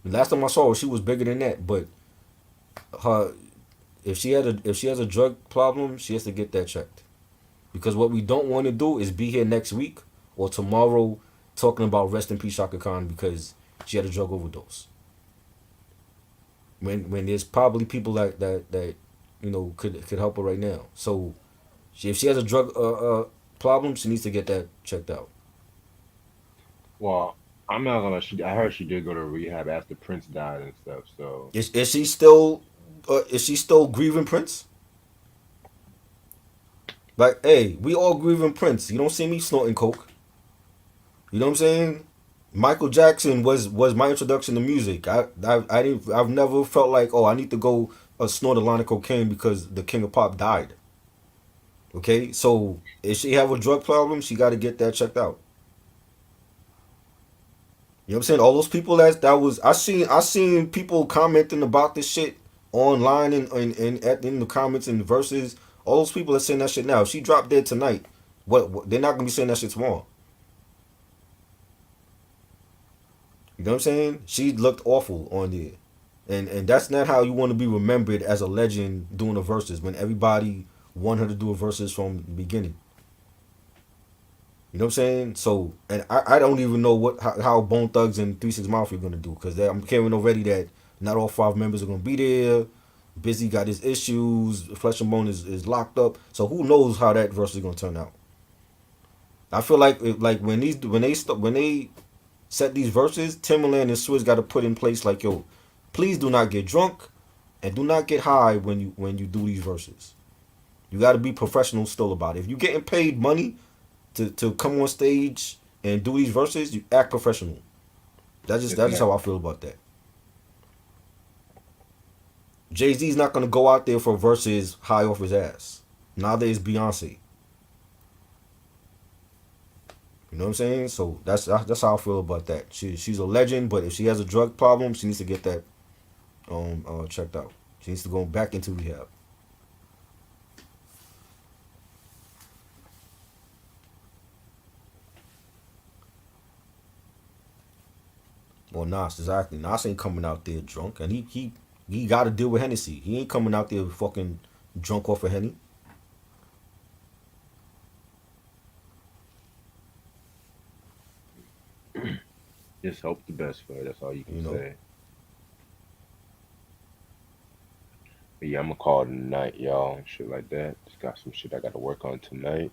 The last time I saw her, she was bigger than that. But her, if she has a drug problem, she has to get that checked. Because what we don't want to do is be here next week or tomorrow talking about rest in peace Shaka Khan because she had a drug overdose. When there's probably people that could help her right now. So if she has a drug problem, she needs to get that checked out. Well, I'm not gonna. I heard she did go to rehab after Prince died and stuff. So Is she still grieving Prince? Like, hey, we all grieving Prince. You don't see me snorting coke. You know what I'm saying? Michael Jackson was my introduction to music. I've never felt like, oh, I need to go snort a line of cocaine because the King of Pop died. Okay, so if she have a drug problem, she got to get that checked out. You know what I'm saying? All those people that was I seen people commenting about this shit online and in the comments and the verses. All those people are saying that shit now. If she dropped dead tonight, what they're not gonna be saying that shit tomorrow. You know what I'm saying? She looked awful on there. And that's not how you want to be remembered as a legend doing the verses when everybody want her to do a verses from the beginning. You know what I'm saying? So, and I don't even know how Bone Thugs and 3 6 Mafia are gonna do, because I'm hearing already that not all 5 members are gonna be there. Busy got his issues. Flesh and Bone is locked up. So who knows how that verse is gonna turn out? I feel like when they set these verses, Timberland and Swizz got to put in place like, yo, please do not get drunk and do not get high when you do these verses. You got to be professional still about it. If you're getting paid money to come on stage and do these verses, you act professional. That's just how I feel about that. Jay-Z's not gonna go out there for verses high off his ass. Neither is Beyonce. You know what I'm saying? So that's how I feel about that. She's a legend, but if she has a drug problem, she needs to get that checked out. She needs to go back into rehab. Well, Nas, exactly. Nas ain't coming out there drunk, and he got to deal with Hennessy. He ain't coming out there fucking drunk off of Henny. Just hope the best for her. That's all you can You know. say. But yeah, I'm gonna call it a night, y'all, and shit like that. Just got some shit I got to work on tonight.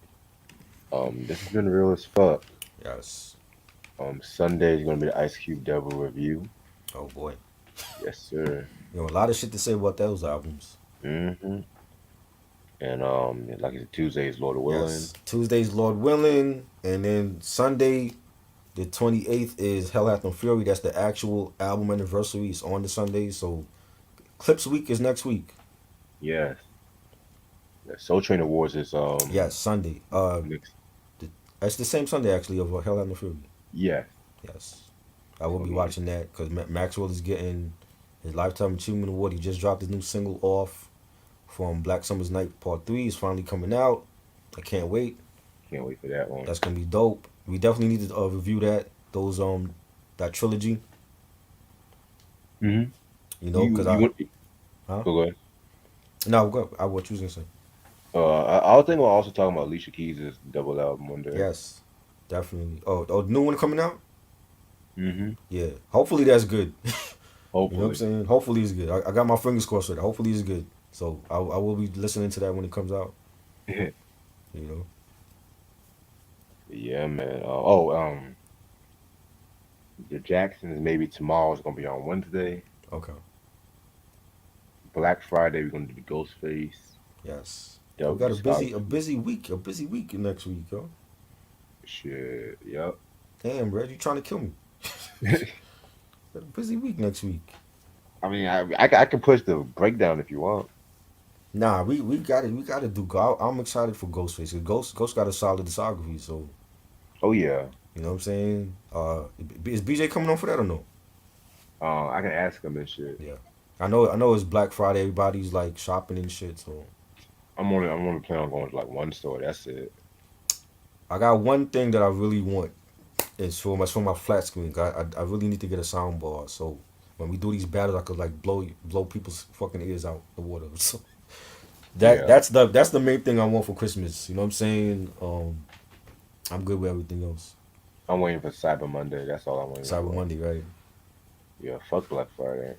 This has been real as fuck. Yes. Sunday is gonna be the Ice Cube Devil review. Oh boy. Yes, sir. You know, a lot of shit to say about those albums. hmm And like I said, Tuesday is Lord willing. Yes. Tuesday's Lord Willing, and then Sunday, the 28th is Hell Hath No Fury. That's the actual album anniversary. It's on the Sunday, so Clips Week is next week. Yes. Yeah, Soul Train Awards is Yes, Sunday. next. It's the same Sunday actually of Hell Hath No Fury. Yeah. Yes, I will So be yeah. watching that because Maxwell is getting his Lifetime Achievement Award. He just dropped his new single off from Black Summer's Night Part 3. It's finally coming out. I can't wait. Can't wait for that one. That's gonna be dope. We definitely need to review that trilogy. hmm You know, because huh? Go ahead. No, go. What you was gonna say? I was thinking about also talking about Alicia Keys' double album one day. Yes, definitely. Oh, new one coming out. hmm Yeah, hopefully that's good. You know what I'm Hopefully. saying? Hopefully it's good. I got my fingers crossed for that. Hopefully it's good. So I will be listening to that when it comes out. You know. Yeah, man. The Jacksons maybe tomorrow is gonna be on Wednesday. Okay. Black Friday we're gonna do the Ghostface. Yes. That We was got discography. a busy week next week, yo. Shit. Yep. Damn, Red, you trying to kill me? Got a busy week next week. I mean, I can push the breakdown if you want. Nah, we got it. We got to do. I'm excited for Ghostface. 'Cause Ghost got a solid discography, so Oh yeah. you know what I'm saying. Is BJ coming on for that or no? I can ask him and shit. Yeah, I know it's Black Friday. Everybody's like shopping and shit. So I'm only planning on going to like one store. That's it. I got one thing that I really want. It's for my flat screen. I really need to get a sound bar. So when we do these battles, I could like blow people's fucking ears out the water. So Yeah. that's the main thing I want for Christmas. You know what I'm saying? I'm good with everything else. I'm waiting for Cyber Monday. That's all I'm waiting Cyber for. Monday, right? Yeah. Fuck Black Friday.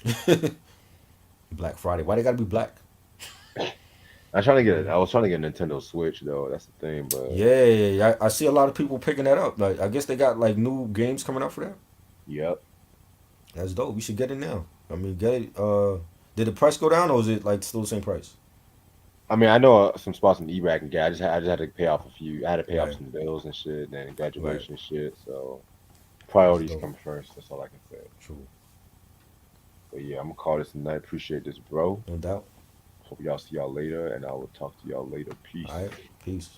Black Friday. Why they gotta be black? I was trying to get a Nintendo Switch though. That's the thing, but Yeah. I see a lot of people picking that up. Like I guess they got like new games coming out for that. yep. That's dope. We should get it now. I mean, get it. Did the price go down or is it like still the same price? I mean, I know some spots in eBay I can get. I just had to pay off a few. I had to pay off Right. some bills and shit, and Right. graduation shit. So That's priorities dope. come first. That's all I can say. True. But yeah, I'm gonna call this a night. Appreciate this, bro. No doubt. Hope y'all see y'all later, and I will talk to y'all later. Peace. All right. Peace.